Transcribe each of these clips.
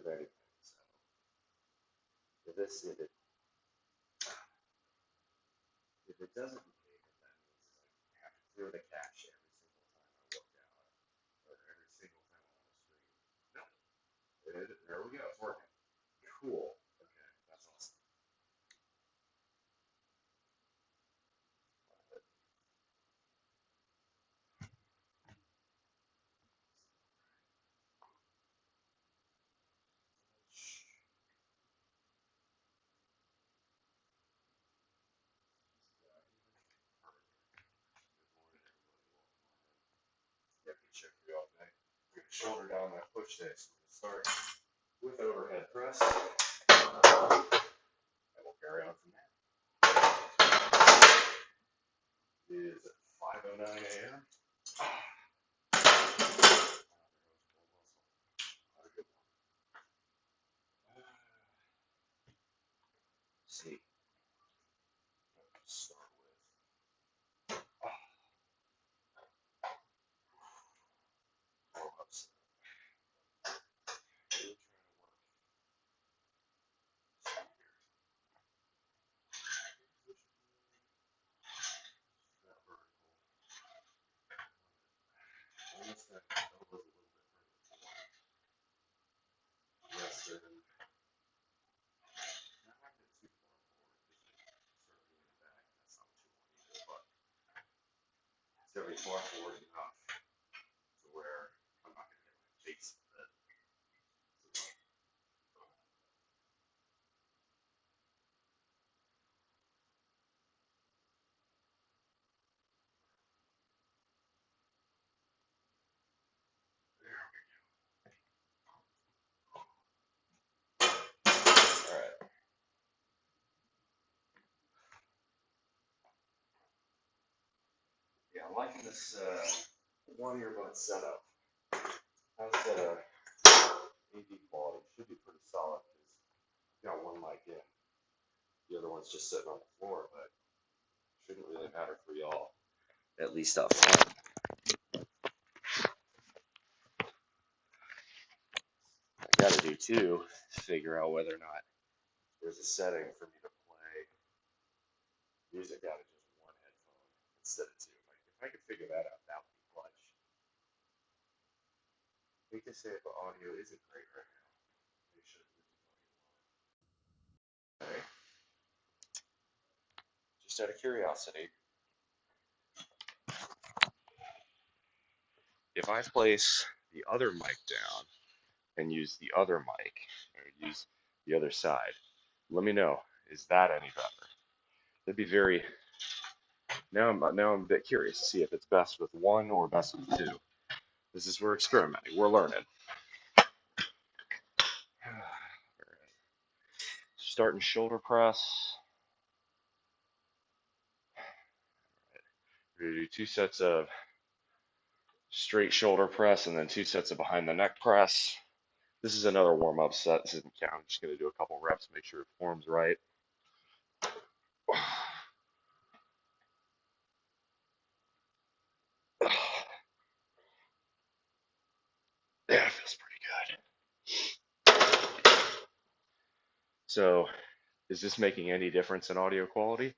with anything. So if it doesn't behave, what that means is I have to clear the cache every single time I look down, or every single time I'm on the screen. No, there we go. It's working. Cool. Okay, that's awesome. Check for you all day. We're going to shoulder down that push day. So we're going to start with overhead press. And we'll carry on from there. It is 5:09 a.m. See. Start with warm-ups. It's going to be far forward enough to where I'm not going to get my face in it. All right. Yeah, I'm liking this one earbud setup. How's the AV quality? Should be pretty solid because you got one mic in. The other one's just sitting on the floor, but shouldn't really matter for y'all, at least up front. I gotta do too to figure out whether or not there's a setting for me to play music out of just one headphone instead of two. If I could figure that out, that would be clutch. I hate to say it, but audio isn't great right now. They should leave the audio alone. Okay. Just out of curiosity, if I place the other mic down and use the other mic, or use the other side, let me know. Is that any better? That'd be very. Now I'm a bit curious to see if it's best with one or best with two. This is we're experimenting. We're learning. Starting shoulder press. We're gonna do 2 sets of straight shoulder press and then 2 sets of behind the neck press. This is another warm-up set. This doesn't count. I'm just gonna do a couple reps, make sure it forms right. Yeah, it feels pretty good. So, is this making any difference in audio quality?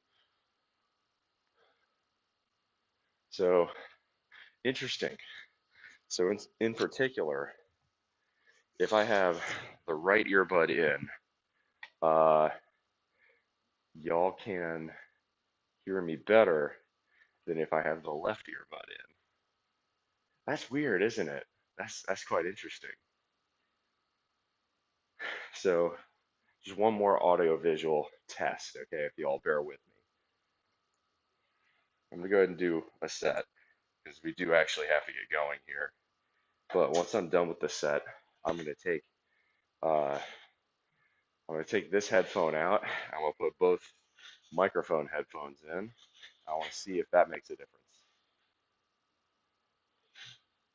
So, interesting. So, in particular, if I have the right earbud in, y'all can hear me better than if I have the left earbud in. That's weird, isn't it? That's quite interesting. So, just one more audio-visual test, okay, if you all bear with me. I'm going to go ahead and do a set, because we do actually have to get going here. But once I'm done with the set, I'm going to take this headphone out. I'm going to put both microphone headphones in. I want to see if that makes a difference.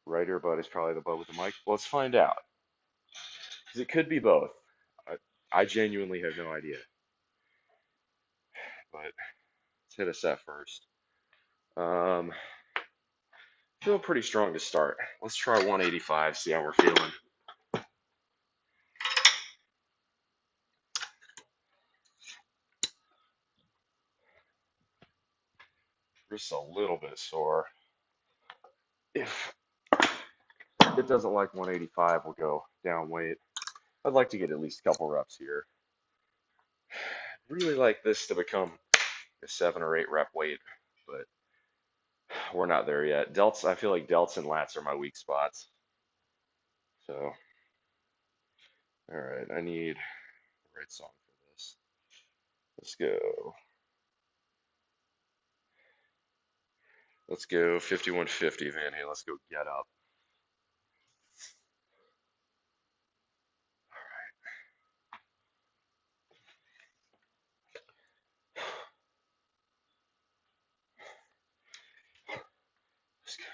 Right earbud is probably the bud with the mic. Well, let's find out. Because it could be both. I genuinely have no idea. But let's hit a set first. Feeling pretty strong to start. Let's try 185, see how we're feeling. just a little bit sore. If it doesn't like 185, we'll go down weight. I'd like to get at least a couple reps here. Really like this to become a 7 or 8 rep weight, but we're not there yet. Delts, I feel like delts and lats are my weak spots. So, all right, I need the right song for this. Let's go. Let's go 5150, Van. Hey, let's go get up. Let's go.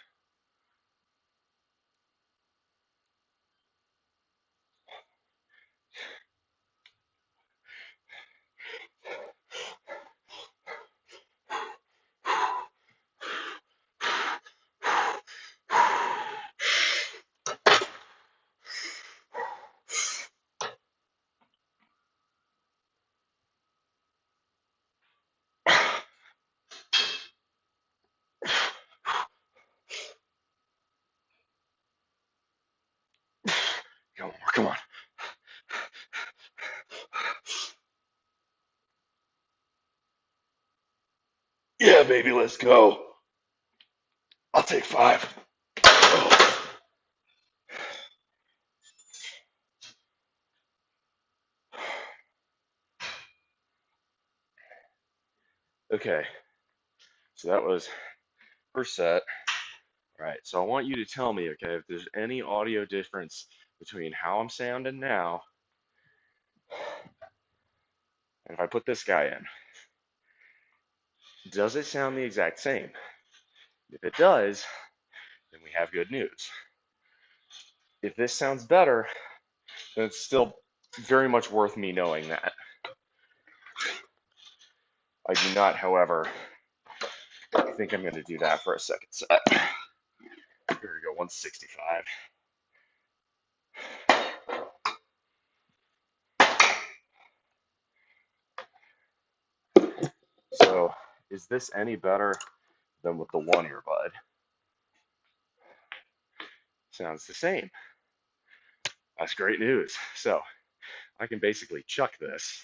Come on, come on. Yeah, baby, let's go. I'll take 5. Oh. Okay, so that was first set. All right, so I want you to tell me, okay, if there's any audio difference between how I'm sounding now and if I put this guy in. Does it sound the exact same? If it does, then we have good news. If this sounds better, then it's still very much worth me knowing that. I do not, however, think I'm going to do that for a second set. Here we go, 165. So, is this any better than with the one earbud? Sounds the same. That's great news. So, I can basically chuck this.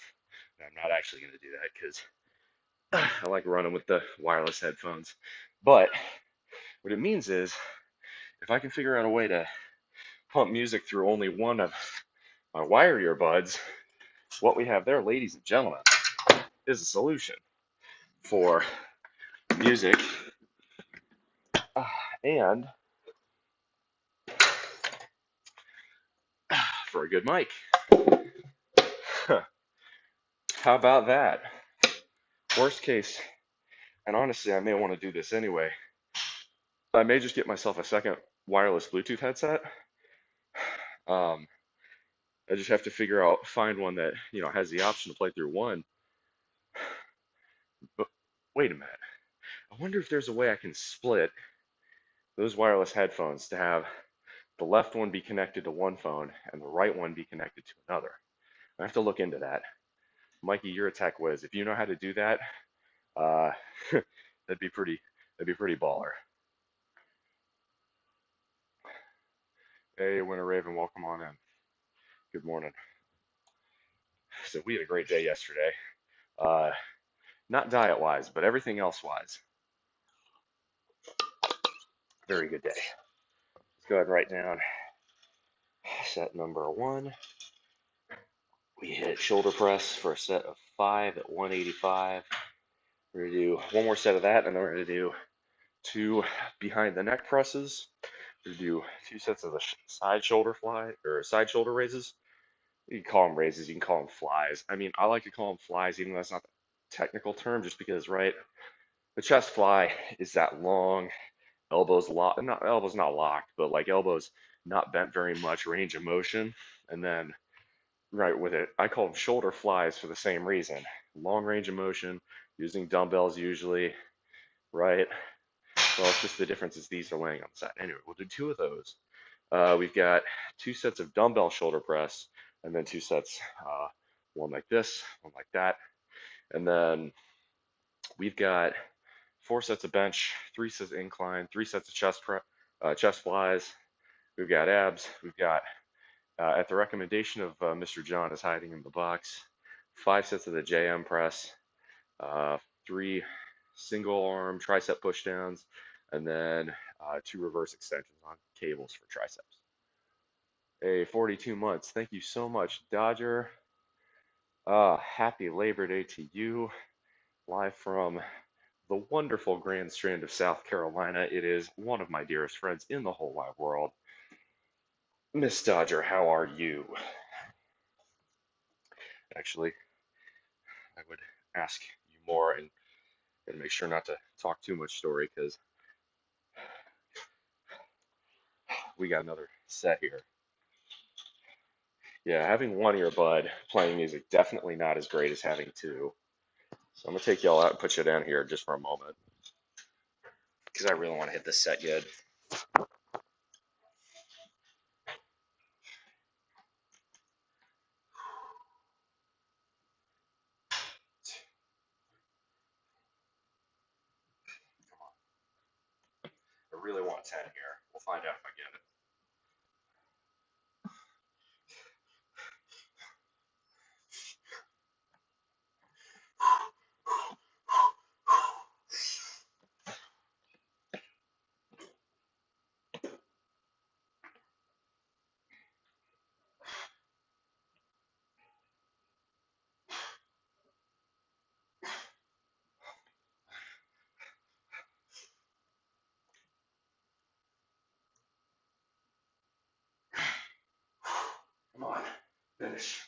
I'm not actually going to do that because I like running with the wireless headphones. But what it means is if I can figure out a way to pump music through only one of my wire earbuds, what we have there, ladies and gentlemen, is a solution for music and for a good mic. How about that? Worst case, and honestly, I may want to do this anyway. I may just get myself a second wireless Bluetooth headset. I just have to find one that has the option to play through one. But wait a minute. I wonder if there's a way I can split those wireless headphones to have the left one be connected to one phone and the right one be connected to another. I have to look into that. Mikey, you're a tech whiz. If you know how to do that, uh, that'd be pretty baller. Hey, Winter Raven, welcome on in. Good morning. So we had a great day yesterday. Uh, not diet wise, but everything else wise. Very good day. Let's go ahead and write down set number 1. We hit shoulder press for a set of 5 at 185. We're going to do one more set of that, and then we're going to do 2 behind the neck presses. We're going to do 2 sets of the side shoulder side shoulder raises. You can call them raises, you can call them flies. I mean, I like to call them flies, even though that's not the technical term, just because, right? The chest fly is that long, elbows locked, elbows not locked, but like elbows not bent very much, range of motion, and then right with it, I call them shoulder flies for the same reason. Long range of motion, using dumbbells usually, right? Well, it's just the difference is these are laying on the side. Anyway, we'll do 2 of those. We've got 2 sets of dumbbell shoulder press, and then 2 sets, one like this, one like that. And then we've got 4 sets of bench, 3 sets of incline, 3 sets of chest flies. We've got abs. We've got, at the recommendation of Mr. John is hiding in the box, 5 sets of the JM press, 3 single arm tricep pushdowns, and then 2 reverse extensions on cables for triceps. Hey, 42 months. Thank you so much, Dodger. Happy Labor Day to you. Live from the wonderful Grand Strand of South Carolina. It is one of my dearest friends in the whole wide world. Miss Dodger, how are you? Actually, I would ask you more and make sure not to talk too much story because we got another set here. Yeah, having one earbud playing music definitely not as great as having two. So I'm gonna take y'all out and put you down here just for a moment because I really want to hit this set good. Come on. I really want 10 here. We'll find out if I get it. Come on, finish.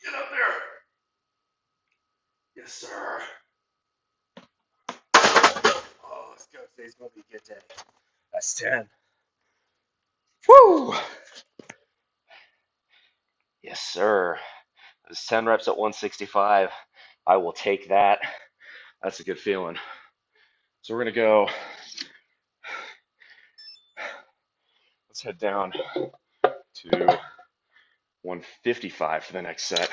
Get up there. Yes, sir. Oh, let's go. Today's going to be a good day. That's 10. Woo! Yes, sir. There's 10 reps at 165. I will take that. That's a good feeling. So we're going to go. Let's head down to 155 for the next set.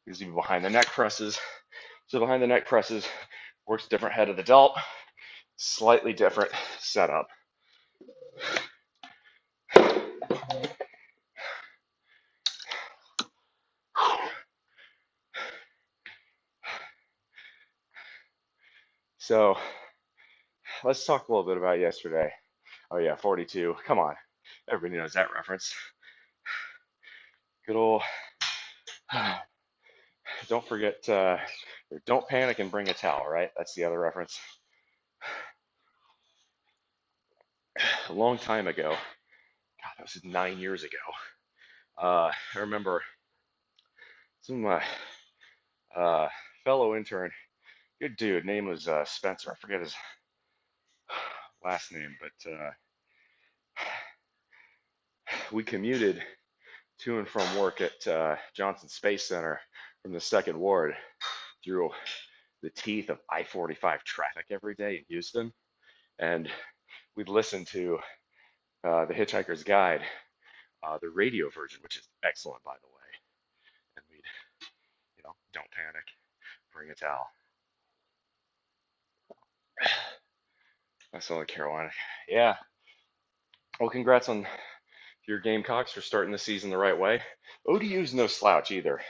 These will be behind the neck presses. So behind the neck presses works different head of the delt, slightly different setup. So let's talk a little bit about yesterday. Oh yeah, 42. Come on. Everybody knows that reference. Good old, don't forget, don't panic and bring a towel, right? That's the other reference. A long time ago, God, that was 9 years ago. I remember some of my fellow intern, good dude, name was Spencer. I forget his last name, but we commuted to and from work at Johnson Space Center from the Second Ward through the teeth of I-45 traffic every day in Houston, and we'd listen to the Hitchhiker's Guide, the radio version, which is excellent, by the way. And we'd, don't panic, bring a towel. That's North Carolina. Yeah. Well, congrats on your Gamecocks for starting the season the right way. ODU's no slouch either,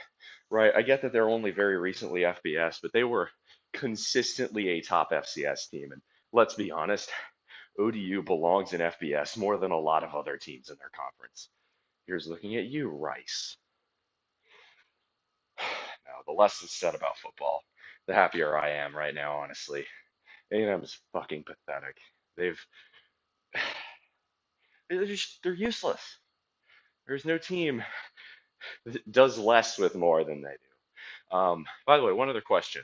right? I get that they're only very recently FBS, but they were consistently a top FCS team. And let's be honest, ODU belongs in FBS more than a lot of other teams in their conference. Here's looking at you, Rice. Now, the less is said about football, the happier I am right now, honestly. A&M is fucking pathetic. They're useless. There's no team that does less with more than they do. By the way, one other question.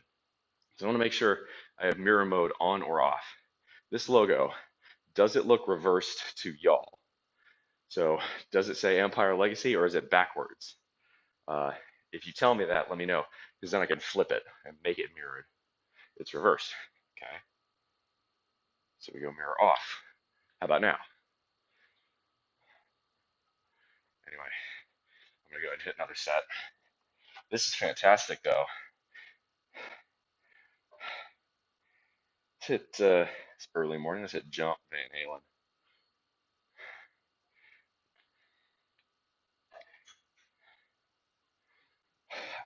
So I want to make sure I have mirror mode on or off. This logo, does it look reversed to y'all? So does it say Empire Legacy or is it backwards? If you tell me that, let me know, because then I can flip it and make it mirrored. It's reversed. Okay. So we go mirror off. How about now? Anyway, I'm gonna go ahead and hit another set. This is fantastic though. Let's hit it's early morning. Let's hit jump Van Halen.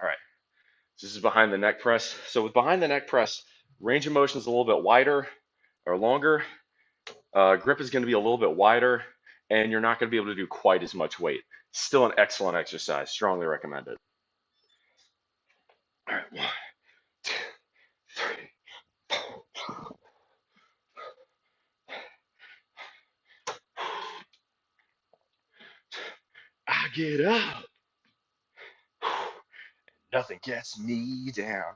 All right. So this is behind the neck press. So with behind the neck press, range of motion is a little bit wider or longer. Grip is going to be a little bit wider, and you're not going to be able to do quite as much weight. Still an excellent exercise. Strongly recommend it. All right, 1, 2, 3, 4. I get up. Nothing gets me down.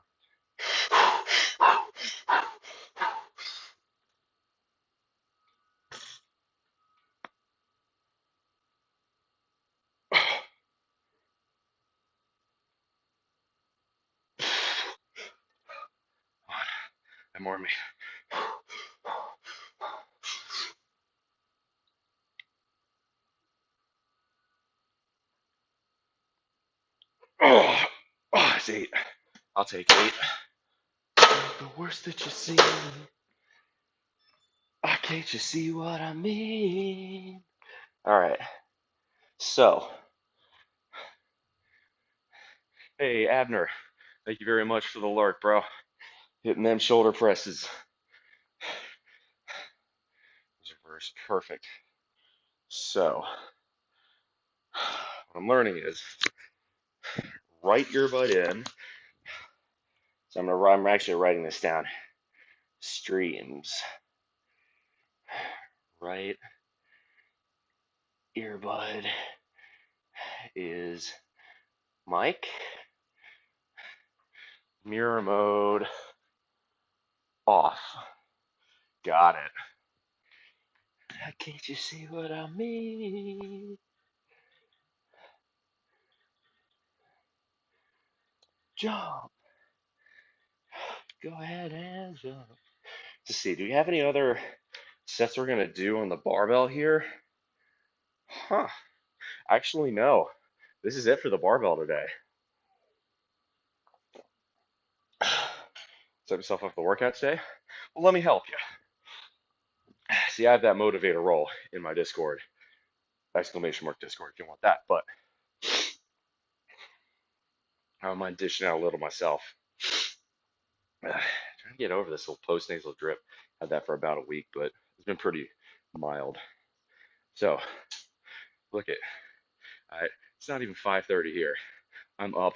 And more me. Oh, it's 8. I'll take 8. The worst that you see. Can't you see what I mean? All right. So, hey, Abner, thank you very much for the alert, bro. Hitting them shoulder presses. Reverse, perfect. So, what I'm learning is right earbud in. So I'm actually writing this down. Streams. Right earbud is mic. Mirror mode off. Got it. Can't you see what I mean? Jump. Go ahead and jump. Let's see, do we have any other sets we're going to do on the barbell here? Huh. Actually, no. This is it for the barbell today. Set yourself up for the workout today? Well, let me help you. See, I have that motivator role in my Discord. Exclamation mark Discord if you want that. But I don't mind dishing out a little myself. Trying to get over this little post-nasal drip. Had that for about a week, but it's been pretty mild. So, look at, it's not even 5:30 here. I'm up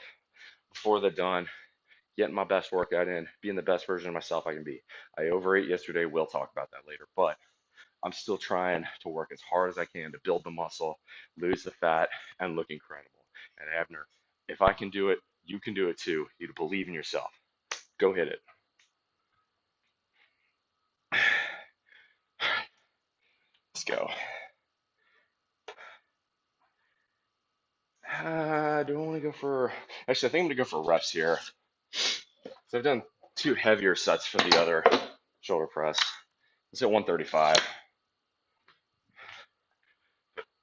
before the dawn, getting my best workout in, being the best version of myself I can be. I overate yesterday. We'll talk about that later, but I'm still trying to work as hard as I can to build the muscle, lose the fat, and look incredible. And Abner, if I can do it, you can do it too. You believe in yourself. Go hit it. Let's go. Do I want to go for? Actually, I think I'm gonna go for reps here. So I've done 2 heavier sets for the other shoulder press. Let's hit 135.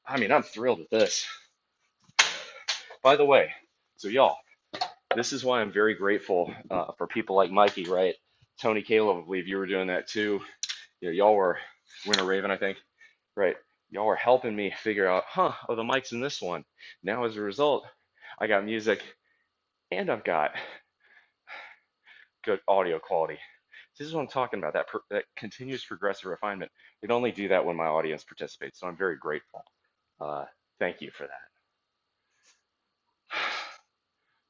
I mean, I'm thrilled with this. By the way, so y'all, this is why I'm very grateful for people like Mikey, right? Tony Caleb, I believe you were doing that too. You know, y'all were Winter Raven, I think, right? Y'all were helping me figure out, oh, the mic's in this one. Now, as a result, I got music and I've got good audio quality. This is what I'm talking about, that continuous progressive refinement. I can only do that when my audience participates, so I'm very grateful. Thank you for that.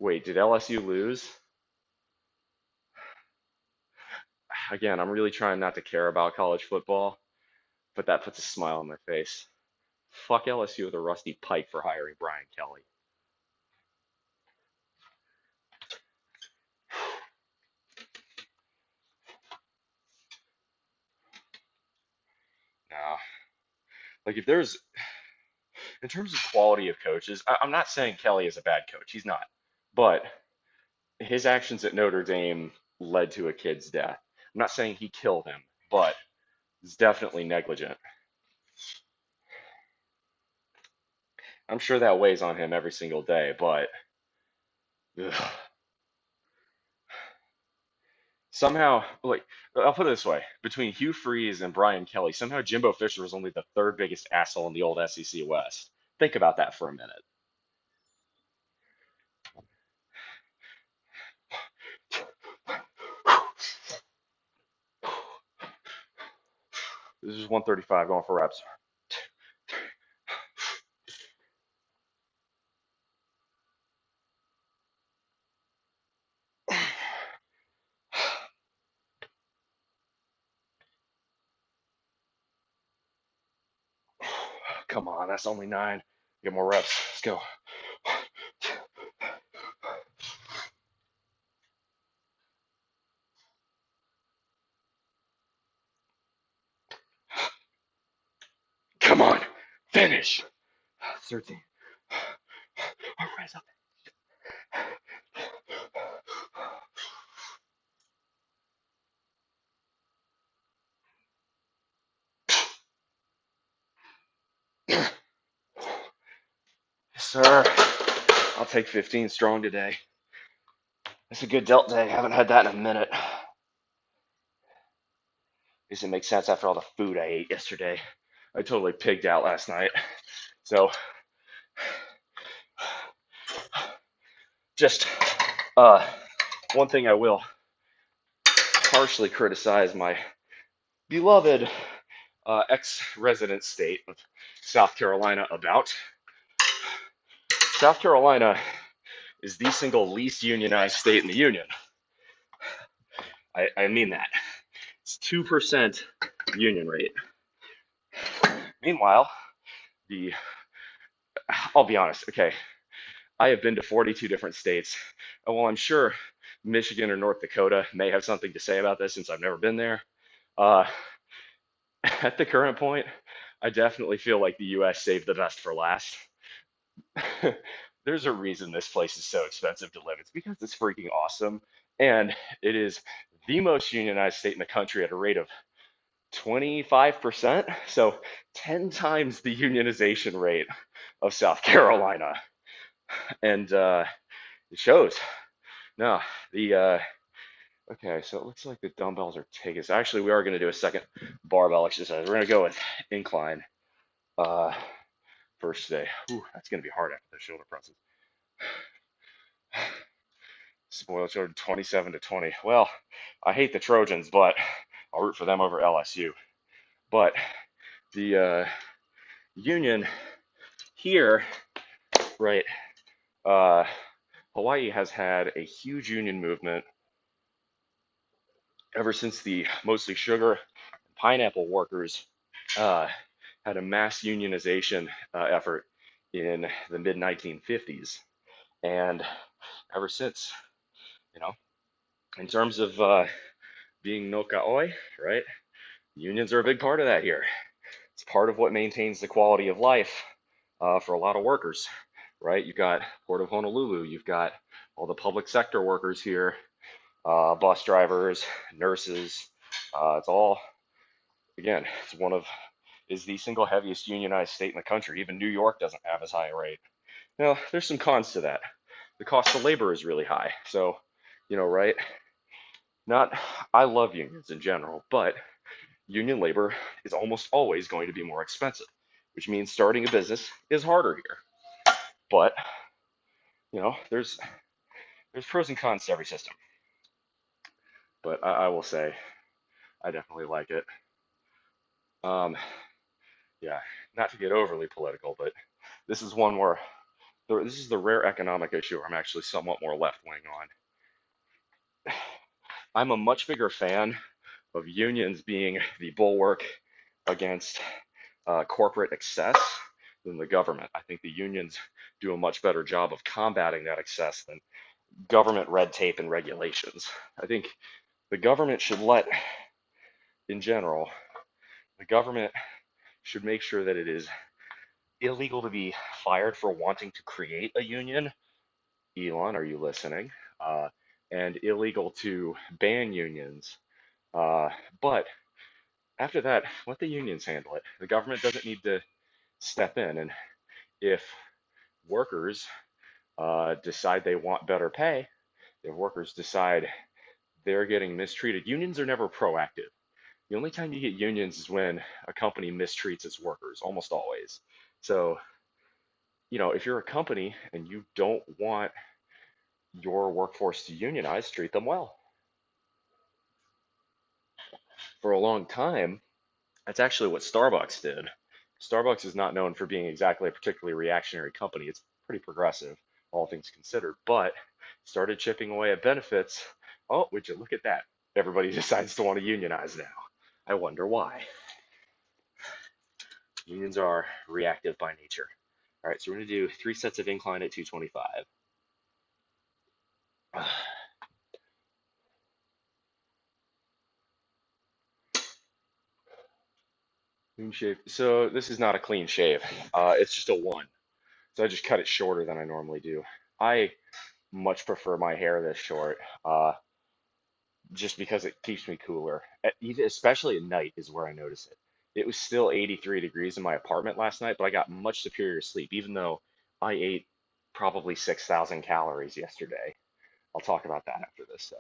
Wait, did LSU lose? Again, I'm really trying not to care about college football, but that puts a smile on my face. Fuck LSU with a rusty pipe for hiring Brian Kelly. No. Like, if there's, in terms of quality of coaches, I'm not saying Kelly is a bad coach. He's not. But his actions at Notre Dame led to a kid's death. I'm not saying he killed him, but it's definitely negligent. I'm sure that weighs on him every single day, but ugh. Somehow, like, I'll put it this way: between Hugh Freeze and Brian Kelly, somehow Jimbo Fisher was only the third biggest asshole in the old SEC West. Think about that for a minute. This is 135 going for reps. Come on, that's only 9. Get more reps. Let's go. Come on, finish. 13. Rise up. Yes, sir. I'll take 15 strong today. It's a good delt day. Haven't had that in a minute. Guess it makes sense after all the food I ate yesterday. I totally pigged out last night. So, just one thing I will harshly criticize my beloved ex-resident state of South Carolina about. South Carolina is the single least unionized state in the union. I mean that. It's 2% union rate. Meanwhile, I'll be honest, okay, I have been to 42 different states. And while I'm sure Michigan or North Dakota may have something to say about this since I've never been there, uh, at the current point, I definitely feel like the US saved the best for last. There's a reason this place is so expensive to live. It's because it's freaking awesome. And it is the most unionized state in the country at a rate of 25%. So 10 times the unionization rate of South Carolina. And it shows. No, okay, so it looks like the dumbbells are taking us. Actually, we are going to do a second barbell exercise. We're going to go with incline uh, first today. Ooh, that's going to be hard after the shoulder presses. Spoiled children 27-20. Well, I hate the Trojans, but I'll root for them over LSU. But the union here, right? Hawaii has had a huge union movement ever since the mostly sugar and pineapple workers had a mass unionization effort in the mid 1950s. And ever since, you know, in terms of being no ka'oi, right? Unions are a big part of that here. It's part of what maintains the quality of life for a lot of workers, right? You've got Port of Honolulu, you've got all the public sector workers here, bus drivers, nurses. It's all, again, is the single heaviest unionized state in the country. Even New York doesn't have as high a rate. Now, there's some cons to that. The cost of labor is really high. So, right? I love unions in general, but union labor is almost always going to be more expensive, which means starting a business is harder here. But, there's pros and cons to every system. But I will say, I definitely like it. Yeah, not to get overly political, but this is one where this is the rare economic issue where I'm actually somewhat more left wing on. I'm a much bigger fan of unions being the bulwark against corporate excess than the government. I think the unions do a much better job of combating that excess than government red tape and regulations. I think the government should in general, the government should make sure that it is illegal to be fired for wanting to create a union. Elon, are you listening? And illegal to ban unions. But after that, let the unions handle it. The government doesn't need to step in. And if workers decide they want better pay, if workers decide they're getting mistreated, unions are never proactive. The only time you get unions is when a company mistreats its workers, almost always. So, if you're a company and you don't want your workforce to unionize, treat them well. For a long time, that's actually what Starbucks did. Starbucks is not known for being exactly a particularly reactionary company. It's pretty progressive, all things considered, but started chipping away at benefits. Oh, would you look at that? Everybody decides to want to unionize now. I wonder why. Unions are reactive by nature. All right, so we're going to do 3 sets of incline at 225. Clean shave. So this is not a clean shave. It's just a one. So I just cut it shorter than I normally do. I much prefer my hair this short, just because it keeps me cooler. Especially at night is where I notice it. It was still 83 degrees in my apartment last night, but I got much superior sleep, even though I ate probably 6,000 calories yesterday. I'll talk about that after this set.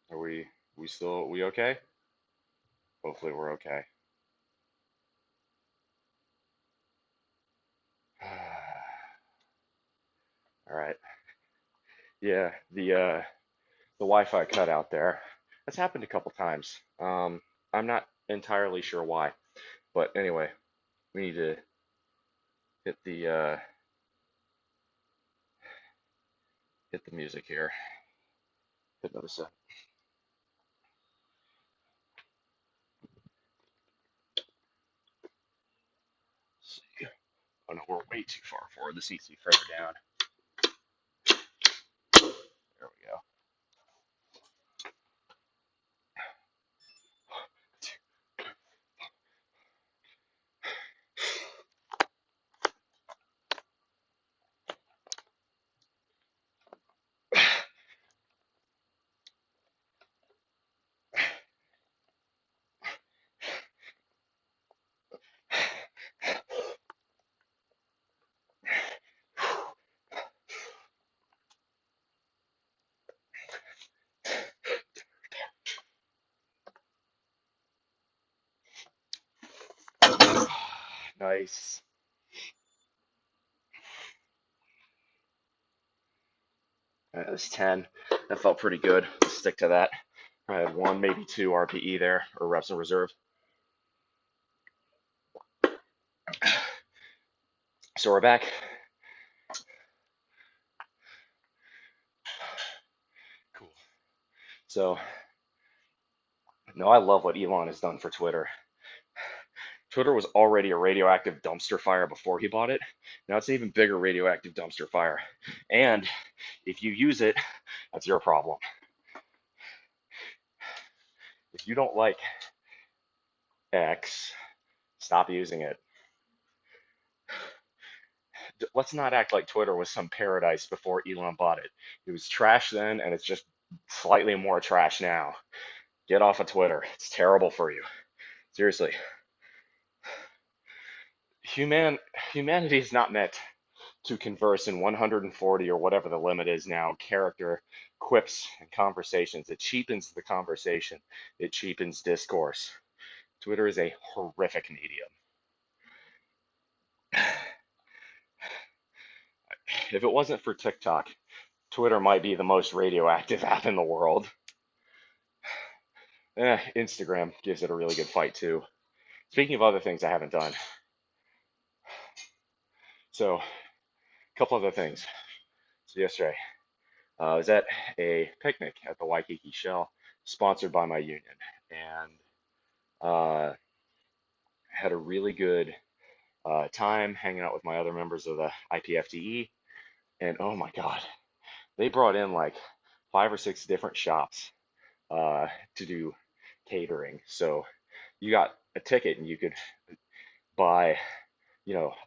Are we okay? Hopefully we're okay. All right. Yeah, the Wi-Fi cut out there. That's happened a couple times. I'm not entirely sure why, but anyway, we need to hit the music here. Hit another set. Let's see. Oh no, we're way too far forward. This needs to be further down. There we go. Nice. That was 10. That felt pretty good. Let's stick to that. I had one, maybe two RPE there, or reps in reserve. So we're back. Cool. So, no, I love what Elon has done for Twitter. Twitter was already a radioactive dumpster fire before he bought it. Now it's an even bigger radioactive dumpster fire. And if you use it, that's your problem. If you don't like X, stop using it. Let's not act like Twitter was some paradise before Elon bought it. It was trash then, and it's just slightly more trash now. Get off of Twitter. It's terrible for you. Seriously. Human Humanity is not meant to converse in 140 or whatever the limit is now character quips and conversations. It cheapens the conversation. It cheapens discourse. Twitter is a horrific medium. If it wasn't for TikTok, Twitter might be the most radioactive app in the world. Instagram gives it a really good fight too. Speaking of other things I haven't done, so a couple other things. So yesterday, I was at a picnic at the Waikiki Shell, sponsored by my union, and Uh, had a really good time hanging out with my other members of the IPFTE, and oh my God, they brought in like 5 or 6 different shops uh, to do catering. So you got a ticket and you could buy,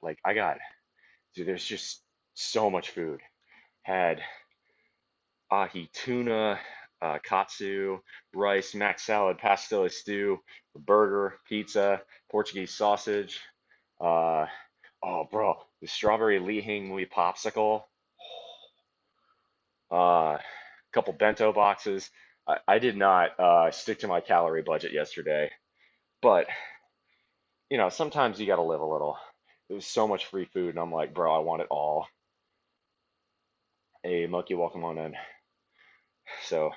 like I got, dude, there's just so much food. Had ahi tuna, katsu, rice, mac salad, pastilla stew, burger, pizza, Portuguese sausage. Uh, oh, bro, the strawberry li hing mui popsicle. A couple bento boxes. I did not stick to my calorie budget yesterday, but sometimes you got to live a little. There was so much free food, and I'm like, bro, I want it all. Hey, monkey, welcome on in. So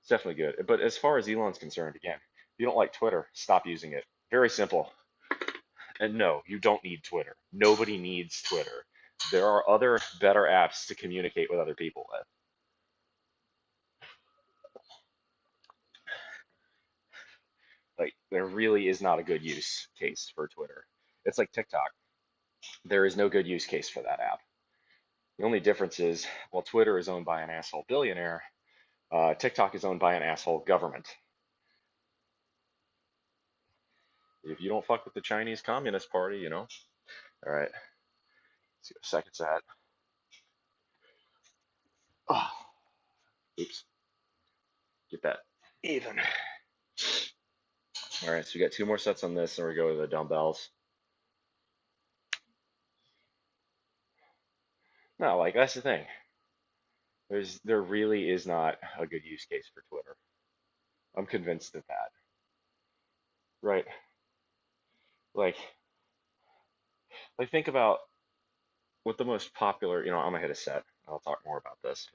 it's definitely good. But as far as Elon's concerned, again, if you don't like Twitter, stop using it. Very simple. And no, you don't need Twitter. Nobody needs Twitter. There are other better apps to communicate with other people with. Like, there really is not a good use case for Twitter. It's like TikTok. There is no good use case for that app. The only difference is, well, Twitter is owned by an asshole billionaire. TikTok is owned by an asshole government. If you don't fuck with the Chinese Communist Party, All right, see what seconds at. Oh, oops, get that even. All right, so we got 2 more sets on this, and we go to the dumbbells. No, like that's the thing. There really is not a good use case for Twitter. I'm convinced of that. Right? Like, think about what the most popular. I'm gonna hit a set. I'll talk more about this.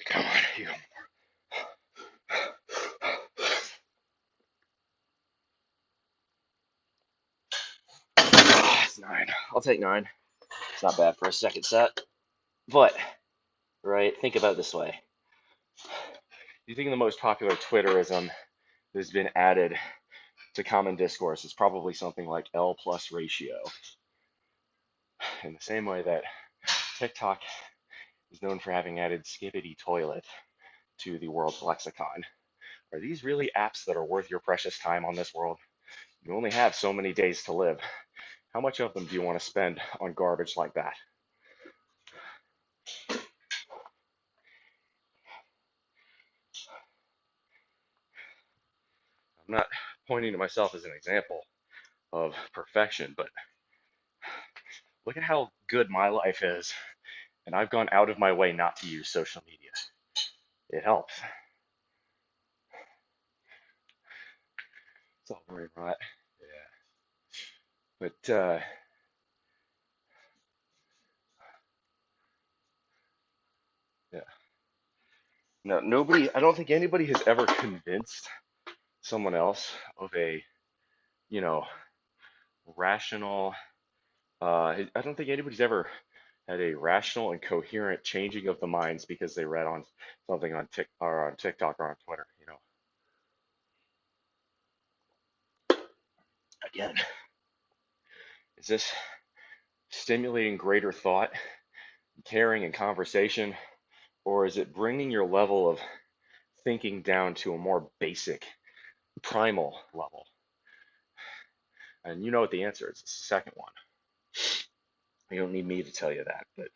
Come on, you. It's 9. I'll take 9. It's not bad for a second set. But, right, think about it this way. You think the most popular Twitterism that's been added to common discourse is probably something like L plus ratio. In the same way that TikTok is known for having added skibbity toilet to the world's lexicon. Are these really apps that are worth your precious time on this world? You only have so many days to live. How much of them do you want to spend on garbage like that? I'm not pointing to myself as an example of perfection, but look at how good my life is. And I've gone out of my way not to use social media. It helps. It's all very right. Yeah. But yeah. No, I don't think anybody has ever convinced someone else of a, you know, rational, I don't think anybody's ever had a rational and coherent changing of the minds because they read on something on TikTok or on Twitter. Again, is this stimulating greater thought, caring, and conversation, or is it bringing your level of thinking down to a more basic, primal level? And you know what the answer is. It's the second one. You don't need me to tell you that, but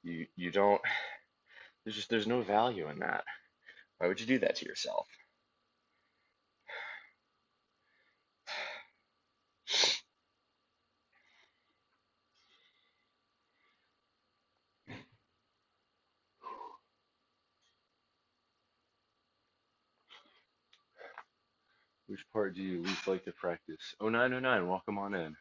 you don't. There's no value in that. Why would you do that to yourself? Which part do you least like to practice? Oh, 0909, welcome on in.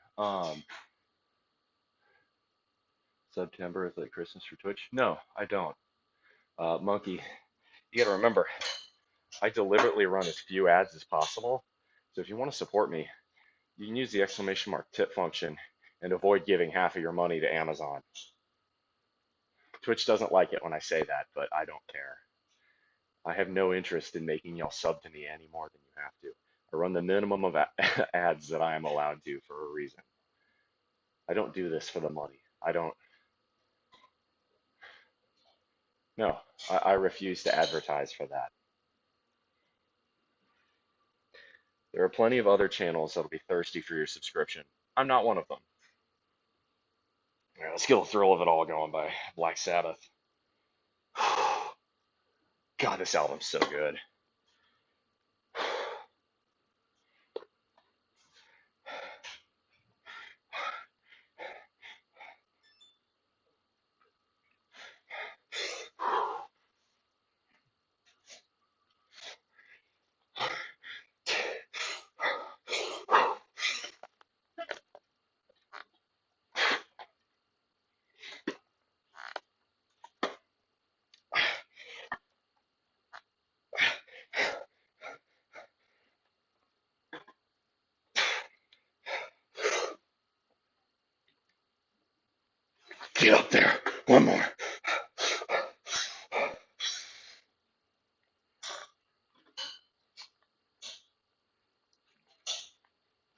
September is like Christmas for Twitch? No, I don't. Monkey, you gotta remember, I deliberately run as few ads as possible. So if you want to support me, you can use the exclamation mark tip function and avoid giving half of your money to Amazon. Twitch doesn't like it when I say that, but I don't care. I have no interest in making y'all sub to me any more than you have to. I run the minimum of ads that I am allowed to for a reason. I don't do this for the money. I don't. No, I refuse to advertise for that. There are plenty of other channels that'll be thirsty for your subscription. I'm not one of them. All right, let's get the thrill of it all going by Black Sabbath. God, this album's so good. Get up there. One more.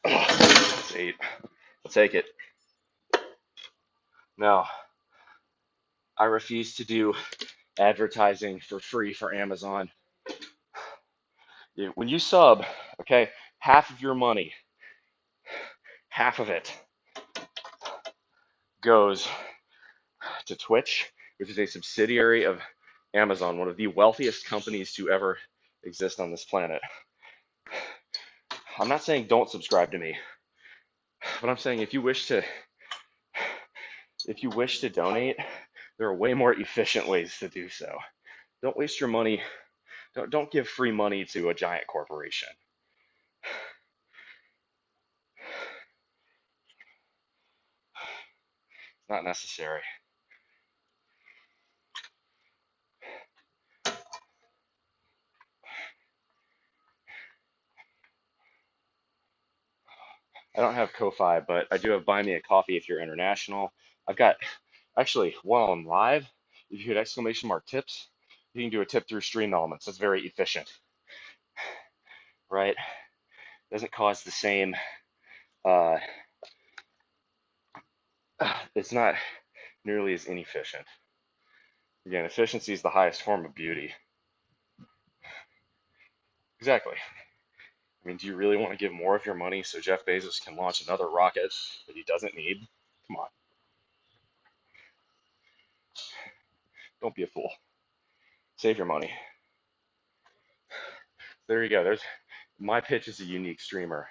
That's 8. I'll take it. Now, I refuse to do advertising for free for Amazon. When you sub, okay, half of your money, half of it goes to Twitch, which is a subsidiary of Amazon, one of the wealthiest companies to ever exist on this planet. I'm not saying don't subscribe to me, but I'm saying if you wish to donate, there are way more efficient ways to do so. Don't waste your money. Don't give free money to a giant corporation. It's not necessary. I don't have Ko-Fi, but I do have Buy Me a Coffee if you're international. I've got, actually, while I'm live, if you hit exclamation mark tips, you can do a tip through Stream Elements. That's very efficient, right? Doesn't cause the same, uh, it's not nearly as inefficient. Again, efficiency is the highest form of beauty. Exactly. I mean, do you really want to give more of your money so Jeff Bezos can launch another rocket that he doesn't need? Come on. Don't be a fool. Save your money. There you go. There's my pitch as a unique streamer.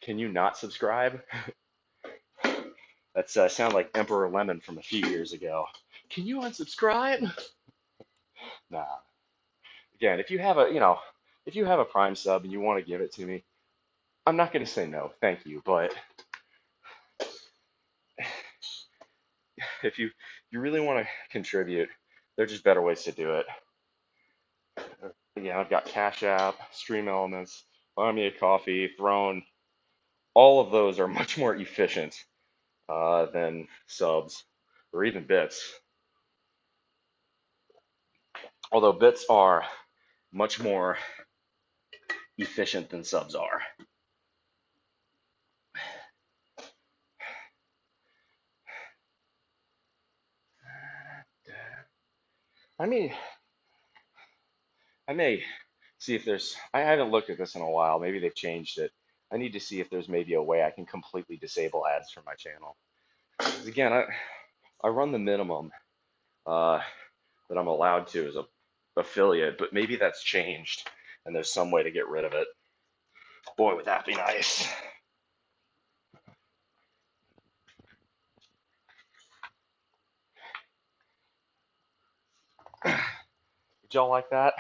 Can you not subscribe? That's sound like Emperor Lemon from a few years ago. Can you unsubscribe? Nah. Again, if you have a Prime sub and you want to give it to me, I'm not going to say no, thank you. But if you really want to contribute, there's just better ways to do it. Again, I've got Cash App, Stream Elements, Buy Me a Coffee, Throne. All of those are much more efficient than subs or even bits. Although bits are much more efficient than subs are. I mean, I may see if I haven't looked at this in a while. Maybe they've changed it. I need to see if there's maybe a way I can completely disable ads from my channel. Because again, I run the minimum that I'm allowed to as a affiliate, but maybe that's changed and there's some way to get rid of it. Boy, would that be nice. Did y'all like that?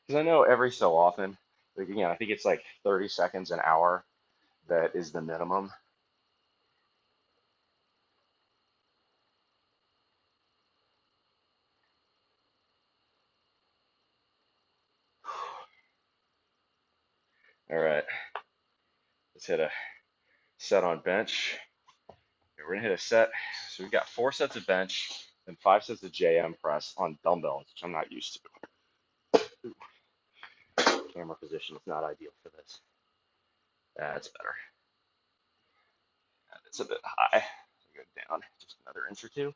Because I know every so often Like, again, I think it's like 30 seconds an hour that is the minimum. All right, let's hit a set on bench. Okay, we're gonna hit a set. So we've got 4 sets of bench and 5 sets of JM press on dumbbells, which I'm not used to. Camera position is not ideal for this. That's better. It's a bit high. Go down just another inch or two.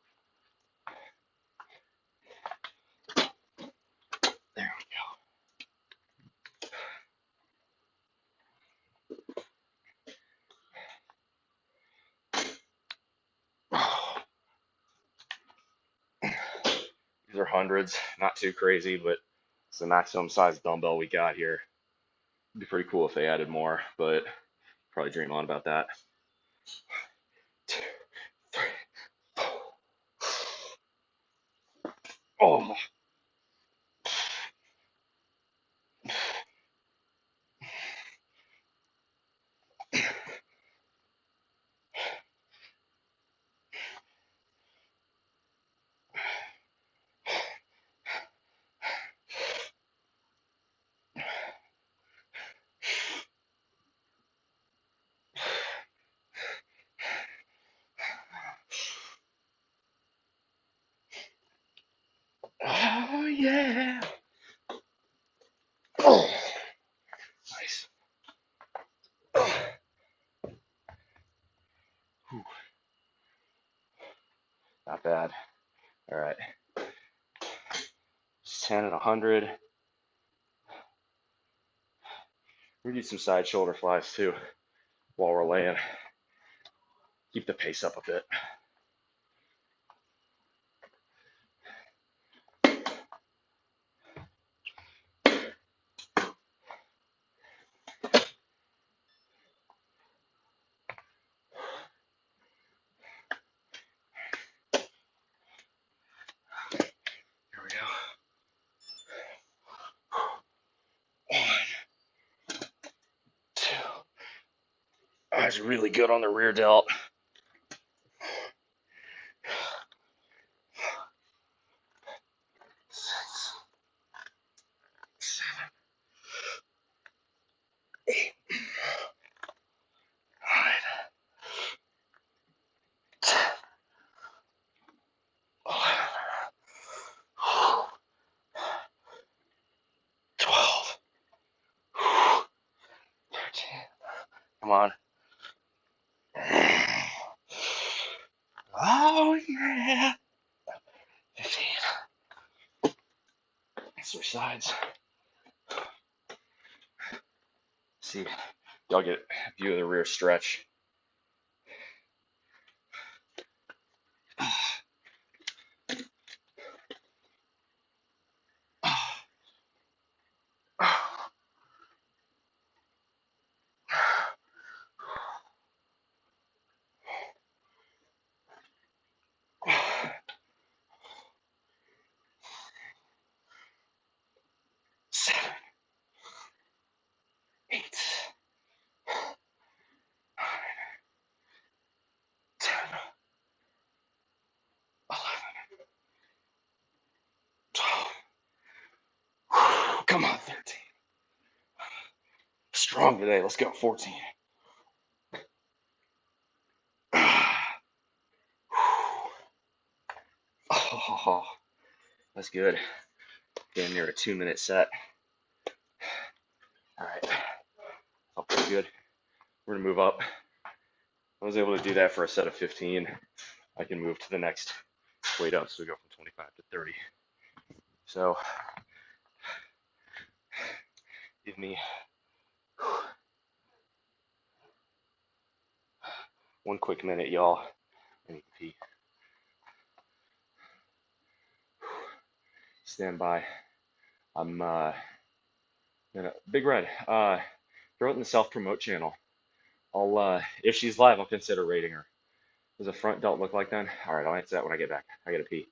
There we go. These are hundreds, not too crazy, but it's the maximum size dumbbell we got here. It'd be pretty cool if they added more, but probably dream on about that. 2, 3, 4. Oh, oh yeah. Oh, nice. Oh, not bad. All right. 10 and 100. We're gonna do some side shoulder flies too while we're laying. Keep the pace up a bit. Here we go. 1, 2. That's really good on the rear delt. 6, 7, 8, 9, 10, 11, 12, 13. Come on. Oh yeah. 15. Switch sides. See, y'all get a view of the rear stretch. Seven, 8, 9, 10, 11, 12. Come on, 13. Strong today. Let's go. 14. Oh, that's good. Damn near a 2-minute set. All right. Felt pretty good. We're going to move up. I was able to do that for a set of 15. I can move to the next weight up. So we go from 25 to 30. So give me 1 quick minute, y'all. I need to pee. Stand by. I'm gonna Big Red. Throw it in the self-promote channel. I'll if she's live, I'll consider rating her. Does a front delt look like then? All right, I'll answer that when I get back. I gotta pee.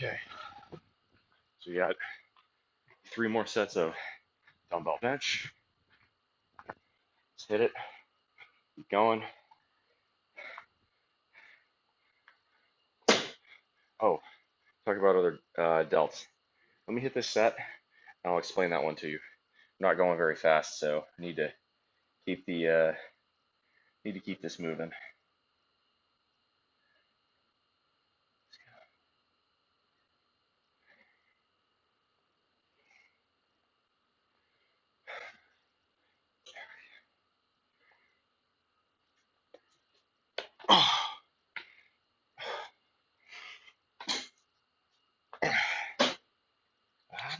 Okay, so you got 3 more sets of dumbbell bench. Let's hit it. Keep going. Oh, talk about other delts. Let me hit this set, and I'll explain that one to you. I'm not going very fast, so I need to keep this moving. Oh. I've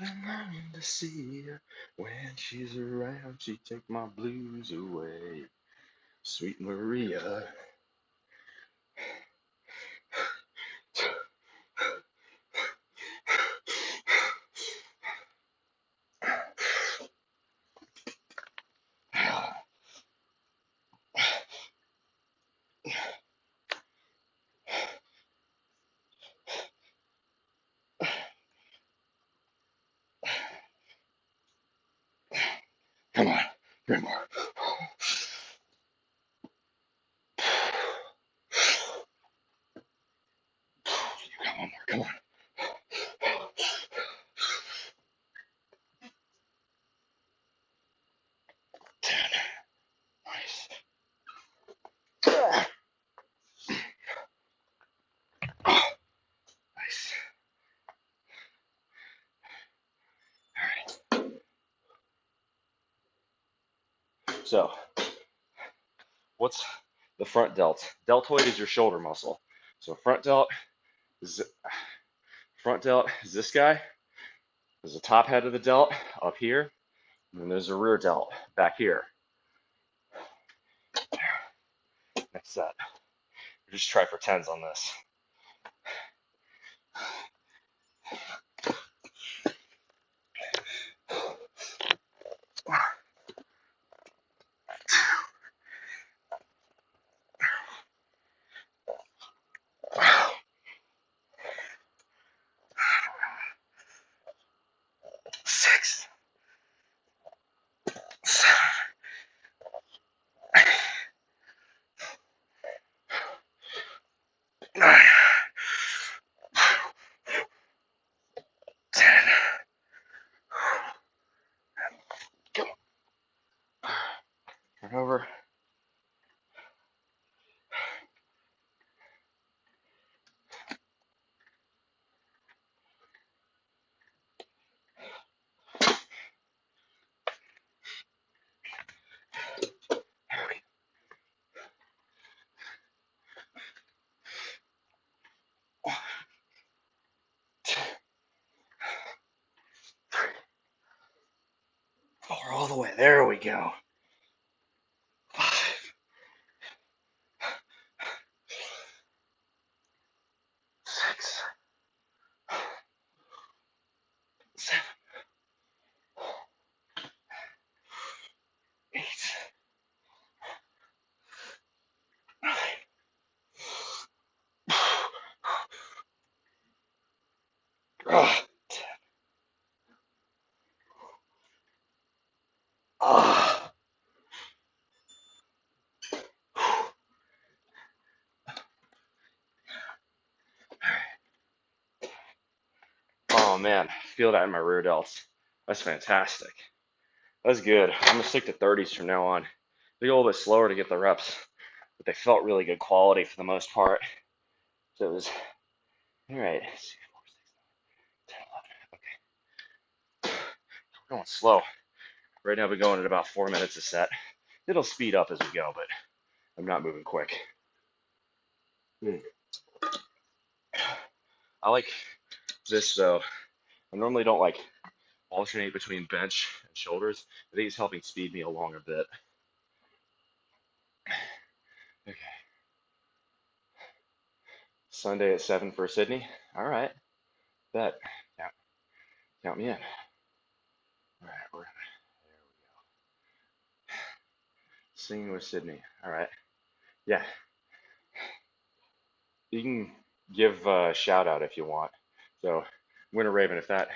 been learning to see her when she's around. She take my blues away. Sweet Maria. Come on, 3 more. You got 1 more. Come on. 10. Nice. Nice. All right. So, what's the front delt? Deltoid is your shoulder muscle. So is front delt is this guy. There's the top head of the delt up here, and then there's a rear delt back here. Next set. Just try for 10s on this. Six, 7, 9, 10. Come on. Turn over. Okay. 1, 2, 3, 4, all the way. There we go. 5, 6, 7, 8, 9. Ah, 10. Ah. Oh man, feel that in my rear delts. That's fantastic. That's good. I'm gonna stick to 30s from now on. Be a little bit slower to get the reps, but they felt really good quality for the most part. So it was all right. 6, 4, 6, 9, 10, 11. Okay, we're going slow. Right now we're going at about 4 minutes a set. It'll speed up as we go, but I'm not moving quick. I like this though. I normally don't like alternate between bench and shoulders. I think it's helping speed me along a bit. Okay. Sunday at 7 for Sydney. All right. Bet. Count, count me in. All right. There we go. Singing with Sydney. All right. Yeah. You can give a shout out if you want. So Winter Raven, if that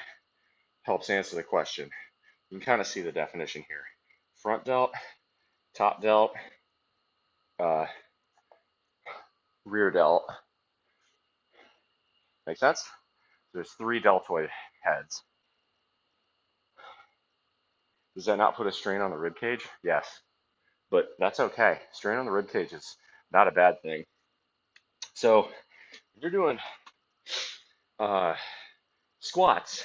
helps answer the question, you can kind of see the definition here. Front delt, top delt, uh, rear delt. Make sense? There's 3 deltoid heads. Does that not put a strain on the rib cage? Yes, but that's okay. Strain on the rib cage is not a bad thing. So if you're doing uh, squats,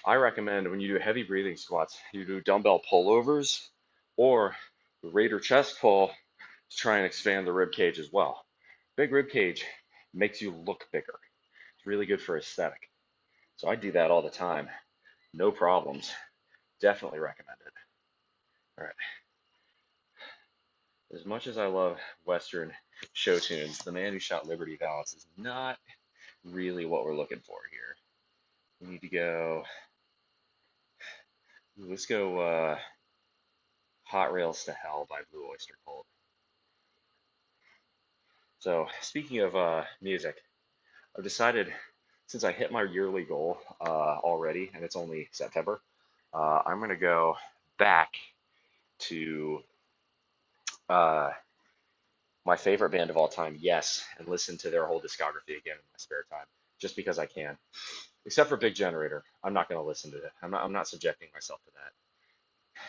I recommend when you do heavy breathing squats, you do dumbbell pullovers or the Raider chest pull to try and expand the rib cage as well. Big rib cage makes you look bigger. It's really good for aesthetic. So I do that all the time. No problems. Definitely recommend it. All right. As much as I love Western show tunes, The Man Who Shot Liberty Valance is not really what we're looking for here. We need to go, let's go Hot Rails to Hell by Blue Oyster Cult. So speaking of music, I've decided, since I hit my yearly goal already, and it's only September, I'm going to go back to uh, my favorite band of all time, Yes, and listen to their whole discography again in my spare time, just because I can. Except for Big Generator, I'm not going to listen to it. I'm not subjecting myself to that.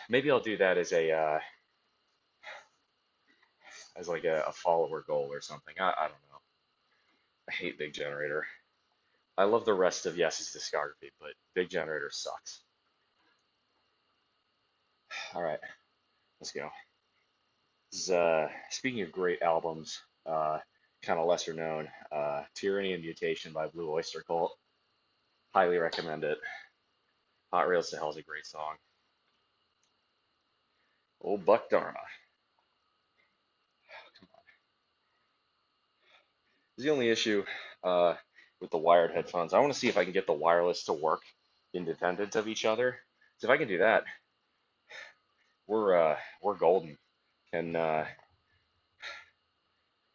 Maybe I'll do that as a as like a follower goal or something. I don't know. I hate Big Generator. I love the rest of Yes's discography, but Big Generator sucks. All right, let's go. Speaking of great albums, kind of lesser known, Tyranny and Mutation by Blue Oyster Cult. Highly recommend it. Hot Rails to Hell is a great song. Old Buck Dharma. Come on. This is the only issue with the wired headphones. I want to see if I can get the wireless to work independent of each other. So if I can do that, we're golden. Can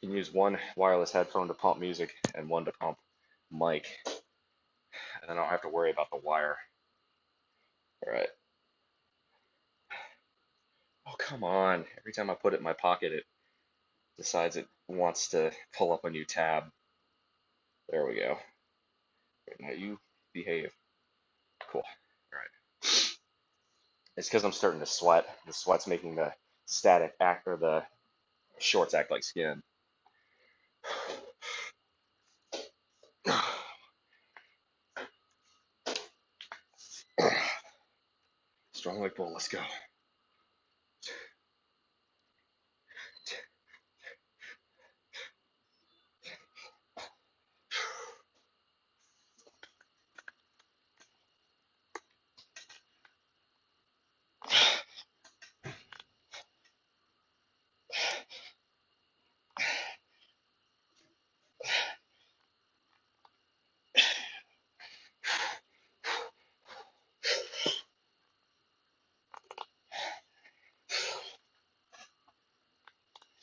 use one wireless headphone to pump music and one to pump mic, and then I don't have to worry about the wire. All right. Oh, come on. Every time I put it in my pocket, it decides it wants to pull up a new tab. There we go. Right, now you behave. Cool. All right. It's because I'm starting to sweat. The sweat's making the static act, or the shorts act like skin. Strong like bull. Let's go.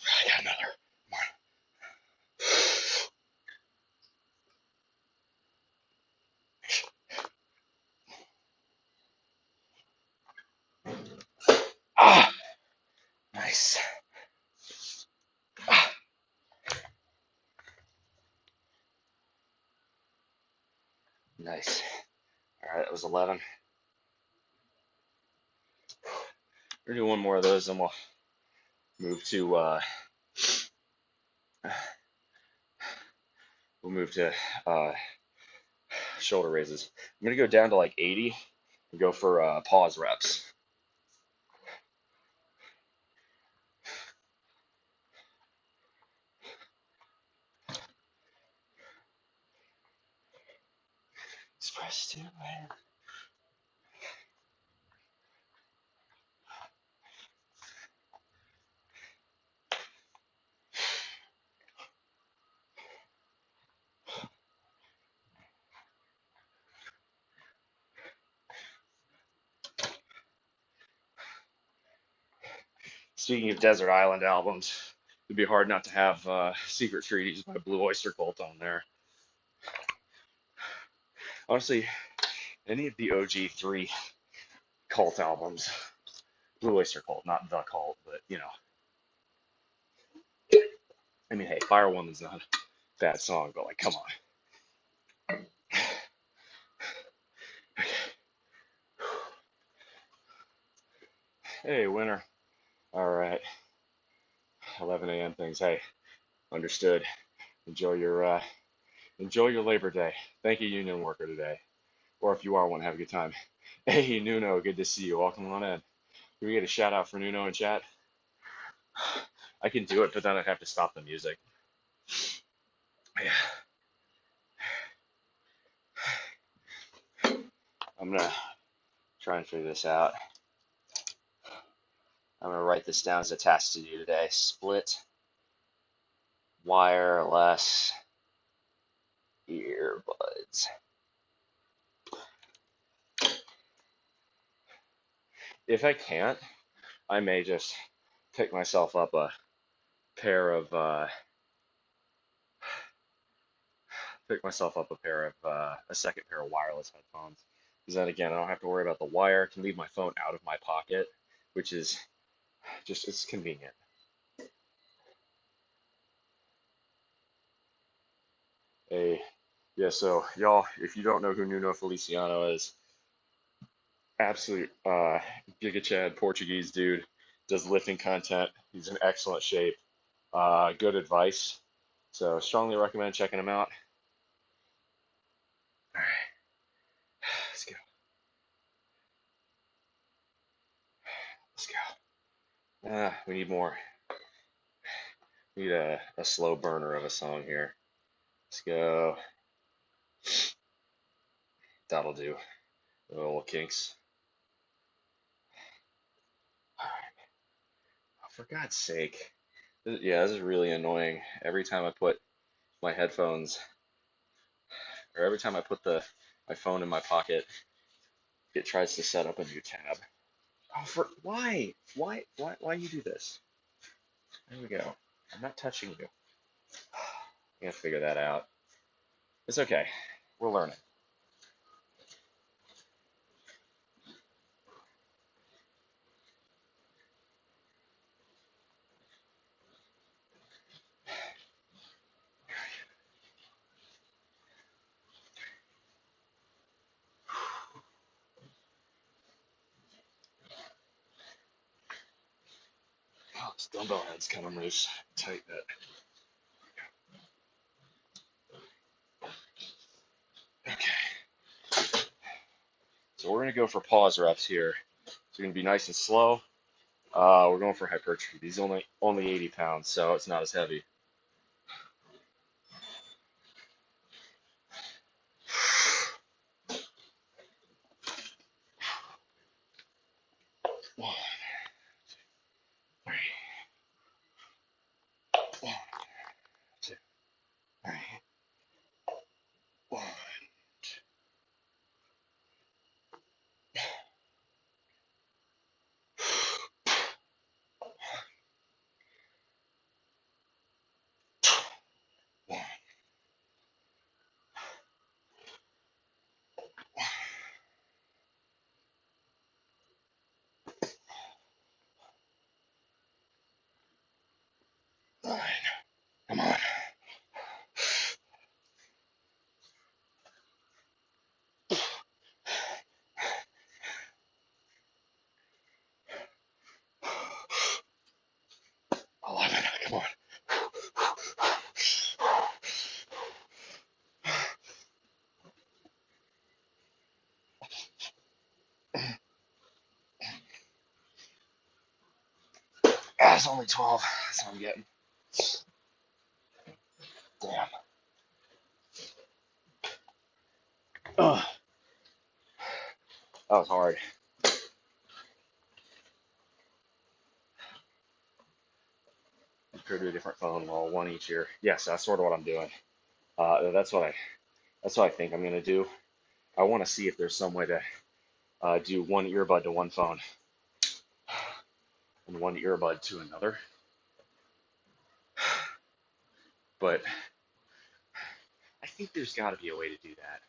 I got another. Ah, nice. Ah, nice. All right, that was 11. We're gonna do one more of those, and we'll move to uh, shoulder raises. I'm gonna go down to like 80 and go for pause reps. Express to man. Speaking of Desert Island albums, it'd be hard not to have Secret Treaties by Blue Oyster Cult on there. Honestly, any of the OG3 Cult albums, Blue Oyster Cult, not the Cult, but you know, I mean, hey, Fire Woman's not a bad song, but like, come on. Hey, winner. All right, 11 a.m. things. Hey, understood. Enjoy your enjoy your Labor Day. Thank you, union worker today. Or if you are one, have a good time. Hey, Nuno, good to see you. Welcome on in. Can we get a shout out for Nuno in chat? I can do it, but then I'd have to stop the music. Yeah. I'm gonna try and figure this out. I'm gonna write this down as a task to do today. Split wireless earbuds. If I can't, I may just pick myself up a pair of a second pair of wireless headphones. Because then again, I don't have to worry about the wire. I can leave my phone out of my pocket, which is just it's convenient. A Yeah, so y'all, if you don't know who Nuno Feliciano is, absolute Giga Chad Portuguese dude, does lifting content. He's in excellent shape. Good advice. So strongly recommend checking him out. All right, let's go. Let's go. We need more. We need a slow burner of a song here. Let's go. That'll do. A little kinks. All right. Oh, for God's sake. Yeah, this is really annoying. Every time I put my headphones, or every time I put my phone in my pocket, it tries to set up a new tab. Oh, for why you do this? There we go. I'm not touching you. I gotta figure that out. It's okay. We're learning. Oh, this dumbbell head's kind of loose. Tight that. Okay. So we're gonna go for pause reps here. So we're gonna be nice and slow. We're going for hypertrophy. These only 80 pounds, so it's not as heavy. One, three, one, two, three, one, one, nine. Come on. Eleven. Come on. It's only 12. That's what I'm getting. Damn. Ugh. That was hard. Compared to a different phone, well, one each ear. Yes, that's sort of what I'm doing. That's what I think I'm gonna do. I want to see if there's some way to do one earbud to one phone and one earbud to another. But I think there's got to be a way to do that.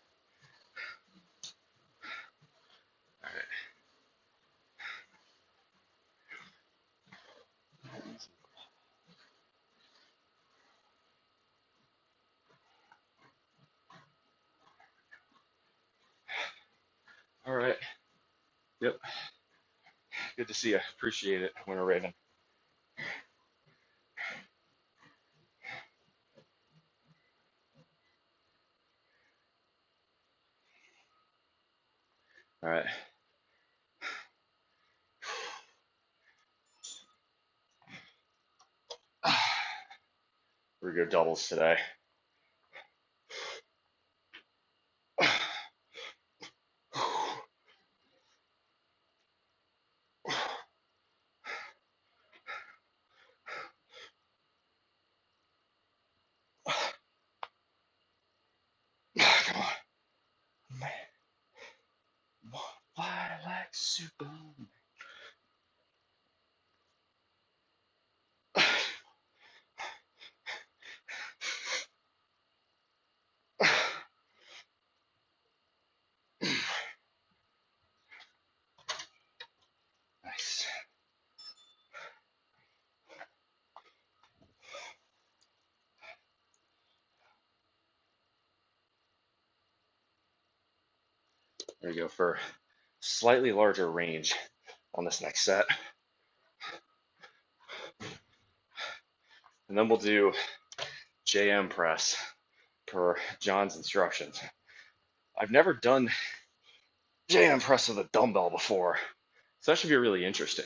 Yep. Good to see you. Appreciate it, Winter Raven. All right. We're gonna go doubles today. Come on. Fly like Superman. Nice. There you go for slightly larger range on this next set. And then we'll do JM press per John's instructions. I've never done JM press with a dumbbell before, so that should be really interesting.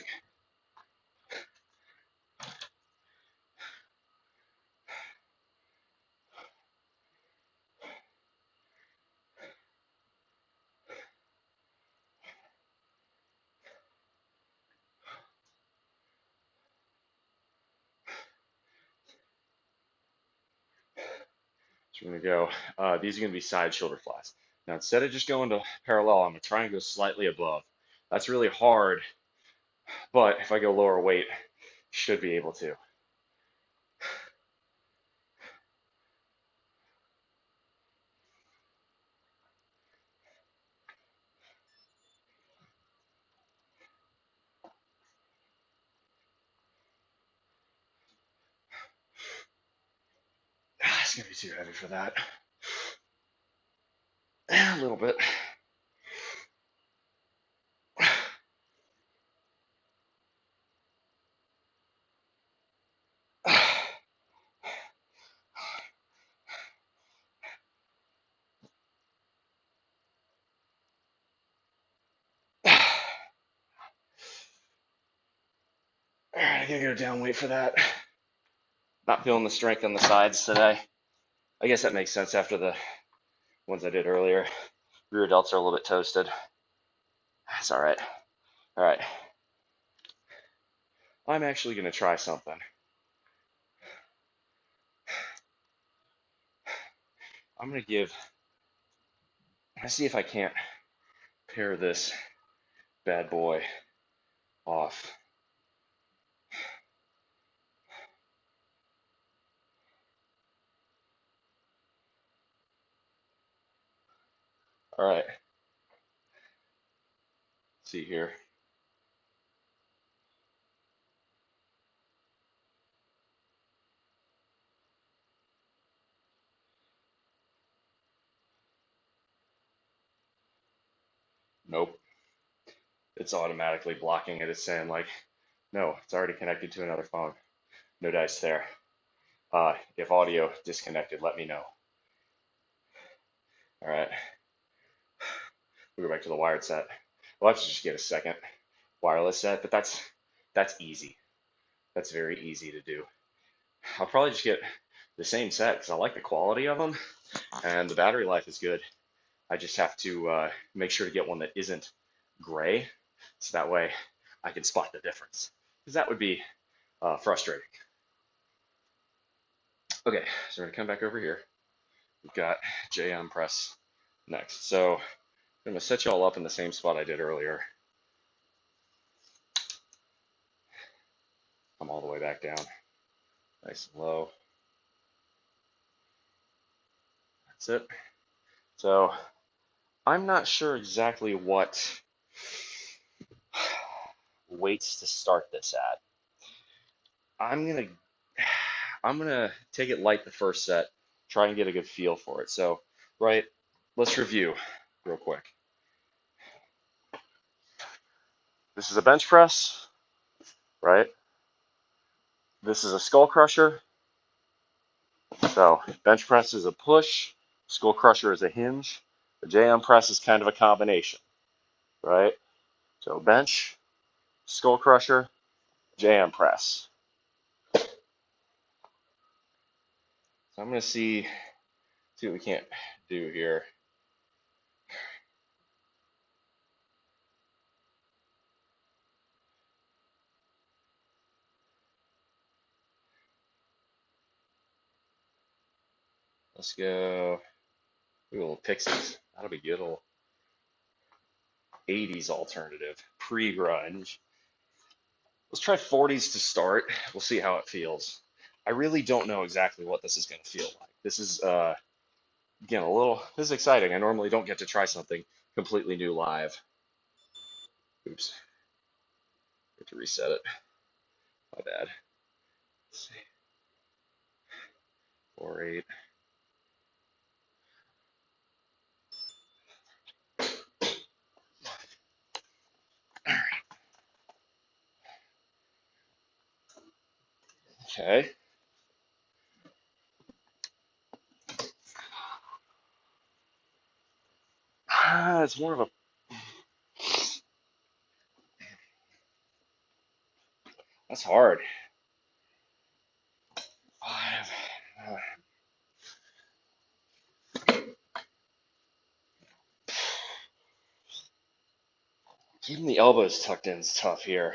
So we're gonna go, these are gonna be side shoulder flies. Now instead of just going to parallel, I'm gonna try and go slightly above. That's really hard, but if I go lower weight, should be able to. It's gonna be too heavy for that. A little bit. All right, I gotta go down weight for that. Not feeling the strength on the sides today. I guess that makes sense after the ones I did earlier. Rear delts are a little bit toasted. That's all right. All right. I'm actually gonna try something. I'm gonna see if I can't pair this bad boy off. All right. See here. Nope. It's automatically blocking it. It's saying like, no, it's already connected to another phone. No dice there. If audio disconnected, let me know. All right. We'll go back to the wired set. We'll have to just get a second wireless set, but that's easy. That's very easy to do. I'll probably just get the same set because I like the quality of them and the battery life is good. I just have to make sure to get one that isn't gray, so that way I can spot the difference, because that would be frustrating. Okay, so we're gonna come back over here. We've got JM press next. So I'm gonna set you all up in the same spot I did earlier. Come all the way back down, nice and low. That's it. So I'm not sure exactly what weights to start this at. I'm gonna take it light the first set, try and get a good feel for it. So, right, let's review real quick. This is a bench press, right? This is a skull crusher. So bench press is a push, skull crusher is a hinge. The JM press is kind of a combination, right? So bench, skull crusher, JM press. So I'm going to see what we can't do here. Let's go. Ooh, a little Pixies. That'll be good. A little 80s alternative, pre-grunge. Let's try 40s to start. We'll see how it feels. I really don't know exactly what this is going to feel like. This is, again, this is exciting. I normally don't get to try something completely new live. Oops, have to reset it. My bad. Let's see. 4-8. Okay. It's more of a. That's hard. 5. Keeping the elbows tucked in is tough here.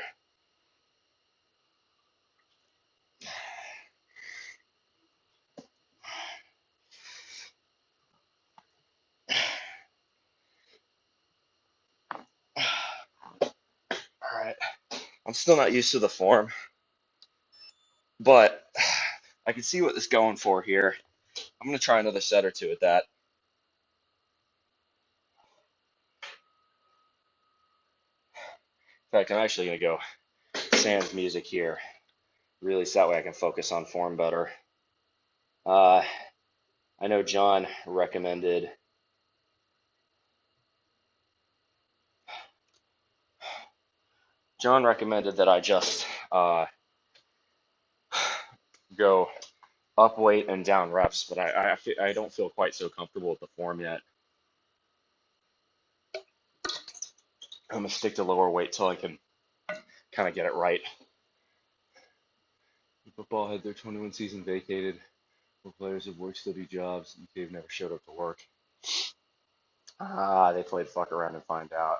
All right. I'm still not used to the form, but I can see what it's going for here. I'm going to try another set or two at that. In fact, I'm actually going to go sans music here, really, so that way I can focus on form better. I know John recommended that I just go up weight and down reps, but I don't feel quite so comfortable with the form yet. I'm gonna stick to lower weight till I can kind of get it right. Football had their 21 season vacated. More players have work study jobs. They've never showed up to work. They played fuck around and find out.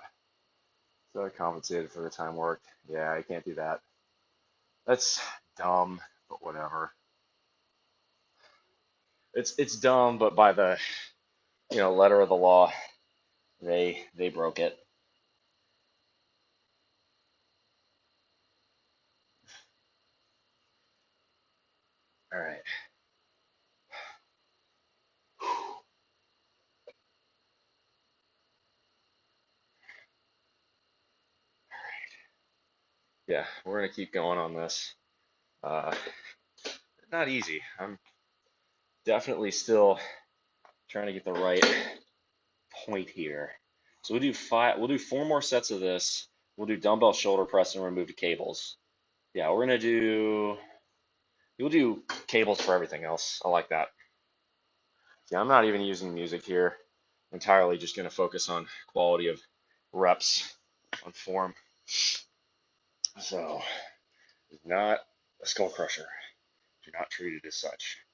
So I compensated for the time worked. Yeah, I can't do that. That's dumb, but whatever. It's dumb, but by the letter of the law, they broke it. All right. Yeah, we're gonna keep going on this. Not easy. I'm definitely still trying to get the right point here. So we'll do 5. We'll do 4 more sets of this. We'll do dumbbell shoulder press and remove the cables. Yeah, we're gonna do. We'll do cables for everything else. I like that. Yeah, I'm not even using music here. Entirely just gonna focus on quality of reps on form. So, not a skull crusher. Do not treat it as such.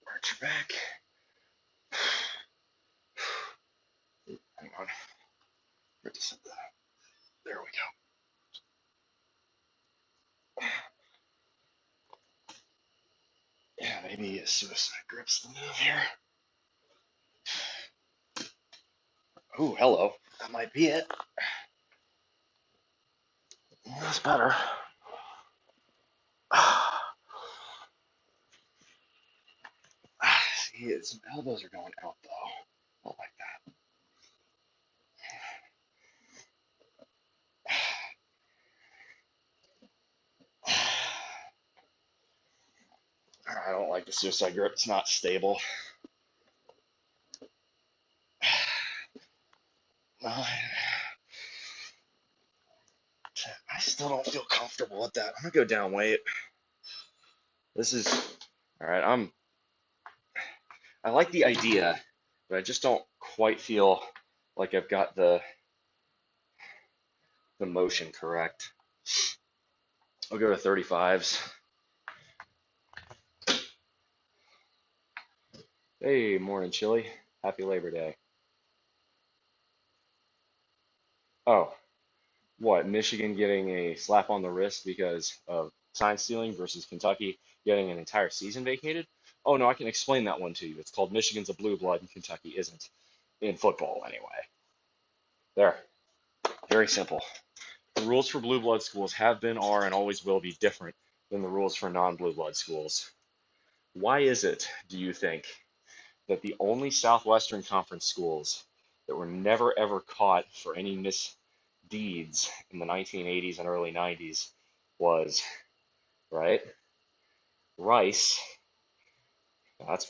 Arch your back. Hang on. There we go. Yeah, maybe a suicide grip's the move here. Ooh, hello. That might be it. That's better. See, some elbows are going out though. I don't like that. I don't like the suicide grip. It's not stable. 9. comfortable with that. I'm gonna go down weight. This is all right. I like the idea, but I just don't quite feel like I've got the motion correct. I'll go to 35s. Hey, morning, Chili. Happy Labor Day. Oh, what? Michigan getting a slap on the wrist because of sign stealing versus Kentucky getting an entire season vacated? Oh no, I can explain that one to you. It's called Michigan's a blue blood and Kentucky isn't. In football, anyway. There. Very simple. The rules for blue blood schools have been, are, and always will be different than the rules for non-blue blood schools. Why is it, do you think, that the only Southwestern Conference schools that were never ever caught for any misdeeds in the 1980s and early 90s was, right, Rice?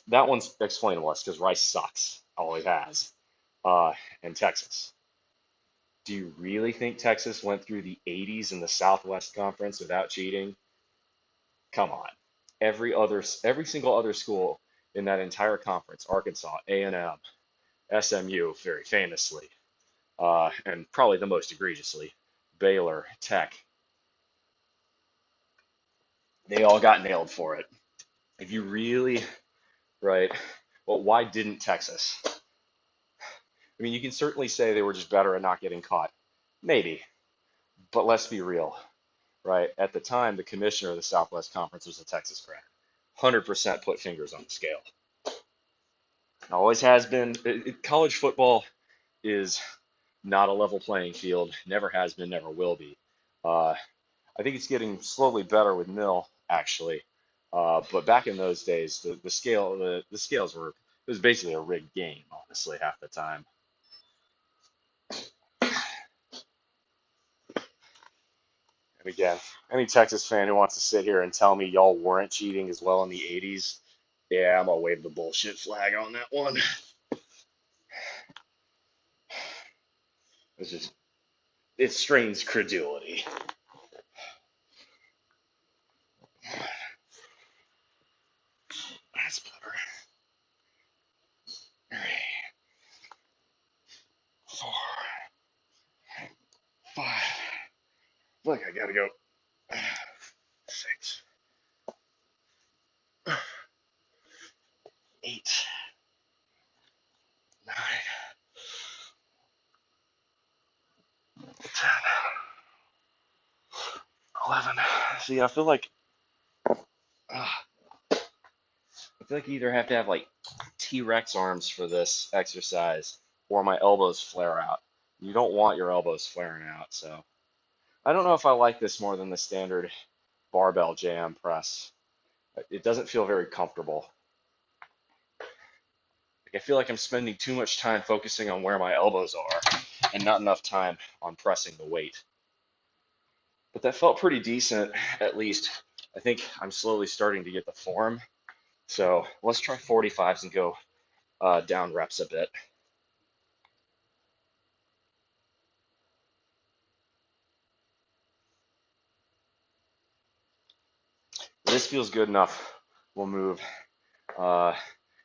That one's explainable. It's because Rice sucks, always has, and Texas. Do you really think Texas went through the 80s in the Southwest Conference without cheating? Come on. Every single other school in that entire conference, Arkansas, A&M, SMU, very famously, and probably the most egregiously, Baylor, Tech, they all got nailed for it. If you really, right, well, why didn't Texas? I mean, you can certainly say they were just better at not getting caught. Maybe, but let's be real, right? At the time, the commissioner of the Southwest Conference was a Texas grad. 100% put fingers on the scale. Always has been. College football is not a level playing field. Never has been, never will be. Uh, I think it's getting slowly better with Mill, actually. But back in those days, the scales were, it was basically a rigged game, honestly, half the time. And again, any Texas fan who wants to sit here and tell me y'all weren't cheating as well in the 80s, yeah, I'm gonna wave the bullshit flag on that one. It's just, it strains credulity. That's better. All right. 4, 5. Look, I gotta go. 6, 8, 9, 10, 11. See, I feel like you either have to have like T-Rex arms for this exercise or my elbows flare out. You don't want your elbows flaring out, so I don't know if I like this more than the standard barbell jam press. It doesn't feel very comfortable. I feel like I'm spending too much time focusing on where my elbows are and not enough time on pressing the weight. But that felt pretty decent, at least. I think I'm slowly starting to get the form. So let's try 45s and go down reps a bit. This feels good enough. We'll move, uh,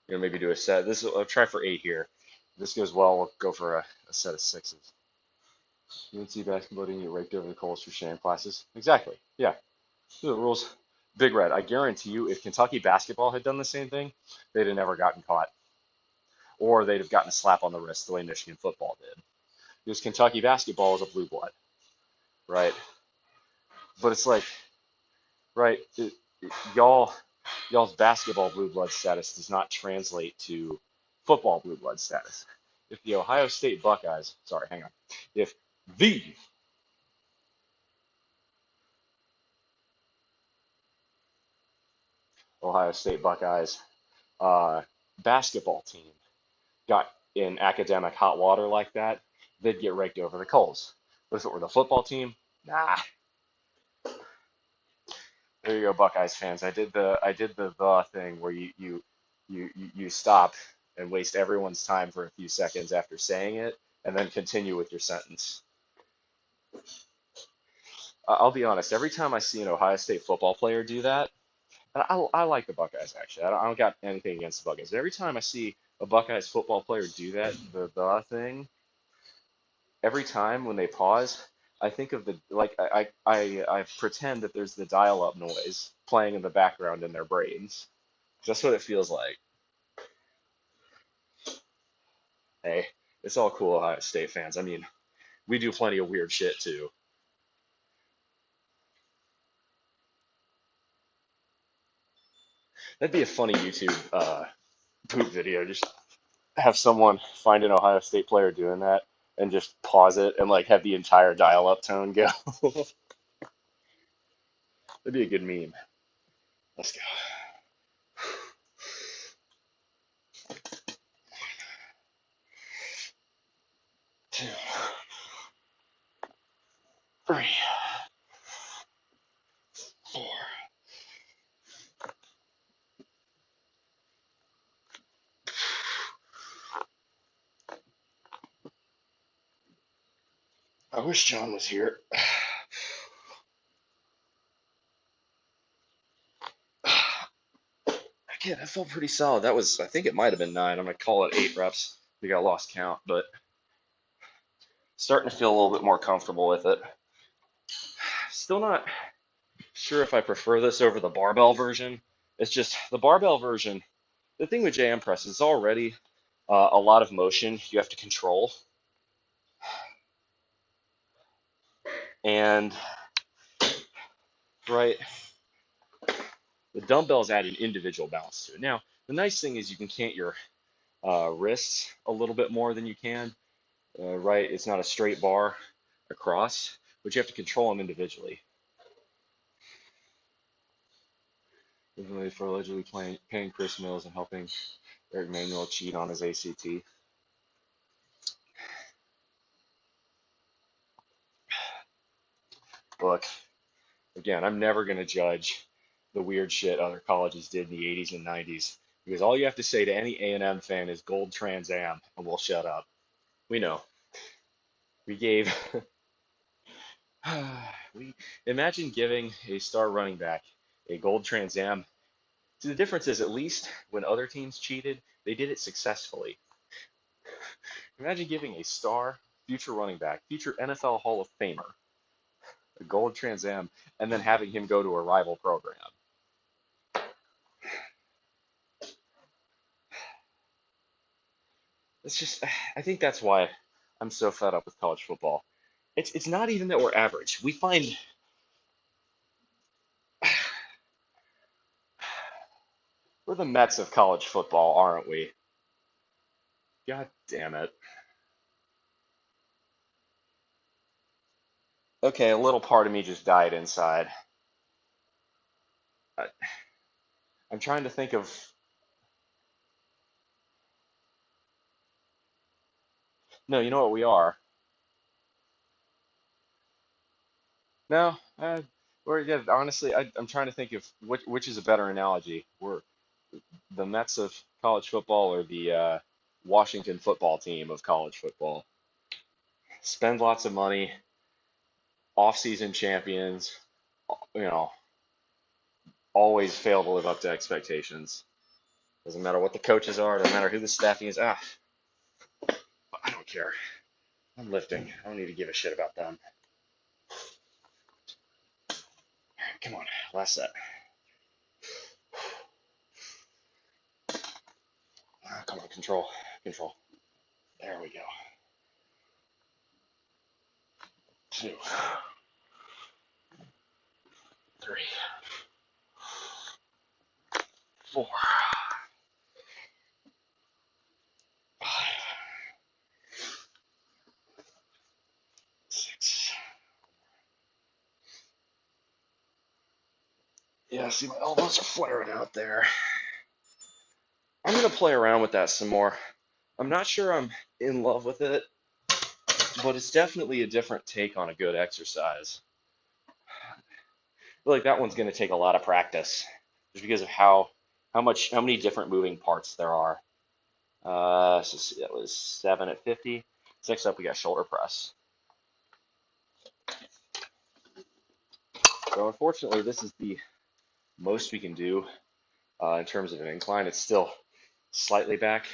maybe do a set. I'll try for 8 here. If this goes well, we'll go for a set of 6s. UNC basketball didn't get raped over the coals for sham classes. Exactly. Yeah. The rules. Big Red. I guarantee you, if Kentucky basketball had done the same thing, they'd have never gotten caught, or they'd have gotten a slap on the wrist the way Michigan football did. Because Kentucky basketball is a blue blood, right? But it's like, right, y'all's basketball blue blood status does not translate to football blue blood status. If the Ohio State Buckeyes, sorry, hang on, if the Ohio State Buckeyes basketball team got in academic hot water like that, they'd get raked over the coals. But if it were the football team, nah. There you go, Buckeyes fans. I did the thing where you stop and waste everyone's time for a few seconds after saying it, and then continue with your sentence. I'll be honest. Every time I see an Ohio State football player do that, and I like the Buckeyes actually. I don't got anything against the Buckeyes. Every time I see a Buckeyes football player do that, the thing, every time when they pause, I think of the like I pretend that there's the dial-up noise playing in the background in their brains. That's what it feels like. Hey, it's all cool, Ohio State fans. I mean, we do plenty of weird shit too. That'd be a funny YouTube poop video. Just have someone find an Ohio State player doing that and just pause it and like have the entire dial-up tone go. That'd be a good meme. Let's go. 2, 3, 4. I wish John was here. Again, that felt pretty solid. That was, I think it might have been 9. I'm gonna call it 8 reps. We got lost count, but starting to feel a little bit more comfortable with it. Still not sure if I prefer this over the barbell version. It's just the barbell version. The thing with JM press is already a lot of motion you have to control, and right, the dumbbells add an individual balance to it. Now, the nice thing is you can cant your wrists a little bit more than you can, right? It's not a straight bar across, but you have to control them individually. For allegedly paying Chris Mills and helping Eric Manuel cheat on his ACT. Look, again, I'm never going to judge the weird shit other colleges did in the 80s and 90s because all you have to say to any A&M fan is gold Trans Am and we'll shut up. We know. We gave we imagine giving a star running back a gold Trans Am. So the difference is at least when other teams cheated, they did it successfully. Imagine giving a star future running back, future NFL Hall of Famer, a gold Trans Am, and then having him go to a rival program. It's just, I think that's why I'm so fed up with college football. It's not even that we're average. We find we're the Mets of college football, aren't we? God damn it. Okay, a little part of me just died inside. I, I'm trying to think of. No, you know what we are. No, we're yeah. Honestly, I'm trying to think of which is a better analogy. We're the Mets of college football or the Washington football team of college football. Spend lots of money, off-season champions, you know, always fail to live up to expectations. Doesn't matter what the coaches are, doesn't matter who the staffing is. I don't care. I'm lifting. I don't need to give a shit about them. Come on, last set. Come on, control, control. There we go. 2, 3, 4, 5, 6. Yeah, see my elbows are flaring out there. I'm gonna play around with that some more. I'm not sure I'm in love with it, but it's definitely a different take on a good exercise. I feel like that one's gonna take a lot of practice, just because of how many different moving parts there are. So that was 7 at 50. Next up, we got shoulder press. So unfortunately, this is the most we can do in terms of an incline. It's still slightly back,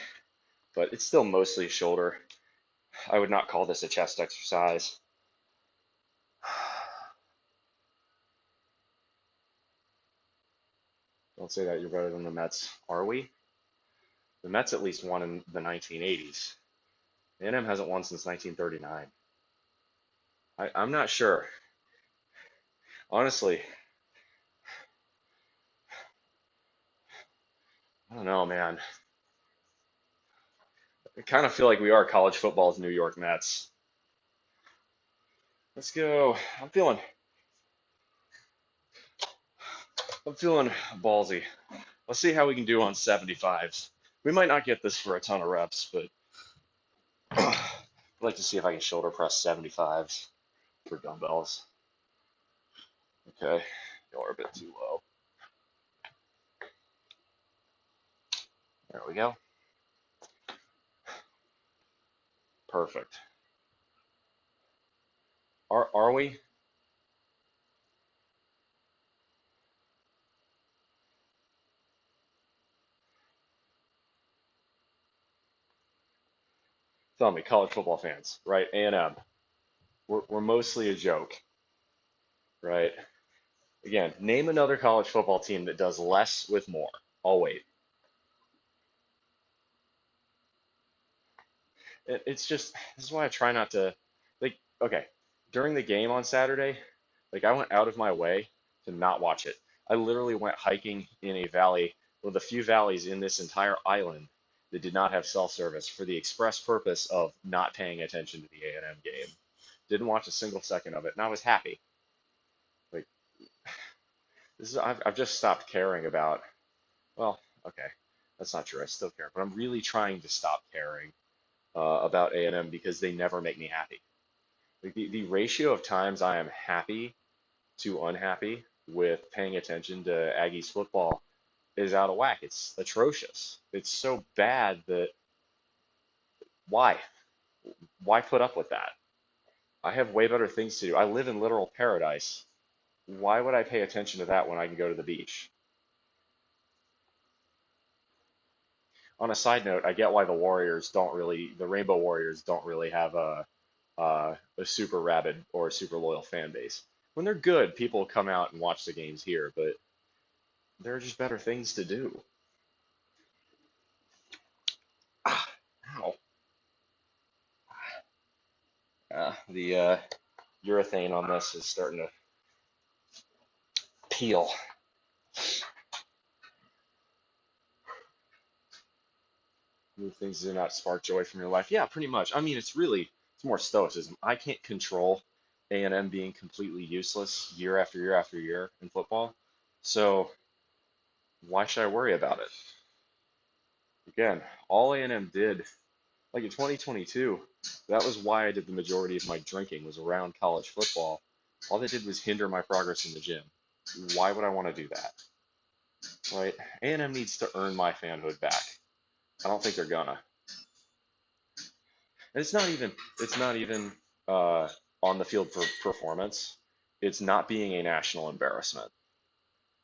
but it's still mostly shoulder. I would not call this a chest exercise. Don't say that, you're better than the Mets. Are we? The Mets at least won in the 1980s. A&M hasn't won since 1939. I'm not sure. Honestly, I don't know, man. I kind of feel like we are college football's New York Mets. Let's go. I'm feeling ballsy. Let's see how we can do on 75s. We might not get this for a ton of reps, but I'd like to see if I can shoulder press 75s for dumbbells. Okay, y'all are a bit too low. There we go. Perfect. Are we? Tell me, college football fans, right? A&M. We're mostly a joke, right? Again, name another college football team that does less with more. I'll wait. It's just, this is why I try not to, like, okay, during the game on Saturday, like, I went out of my way to not watch it. I literally went hiking in a valley, one of the few valleys in this entire island that did not have cell service for the express purpose of not paying attention to the A&M game. Didn't watch a single second of it, and I was happy. Like, I've just stopped caring about, well, okay, that's not true. I still care, but I'm really trying to stop caring about A&M because they never make me happy. Like the ratio of times I am happy to unhappy with paying attention to Aggies football is out of whack. It's atrocious. It's so bad that why? Why put up with that? I have way better things to do. I live in literal paradise. Why would I pay attention to that when I can go to the beach? On a side note, I get why the Rainbow Warriors don't really have a super rabid or a super loyal fan base. When they're good, people come out and watch the games here, but there are just better things to do. Ah, ow. The urethane on this is starting to peel. Move things do not spark joy from your life. Yeah, pretty much. I mean, it's more stoicism. I can't control A&M being completely useless year after year after year in football. So why should I worry about it? Again, all A&M did, like in 2022, that was why I did the majority of my drinking was around college football. All they did was hinder my progress in the gym. Why would I want to do that? Right? A&M needs to earn my fanhood back. I don't think they're gonna. And it's not even uh, on the field for performance. It's not being a national embarrassment.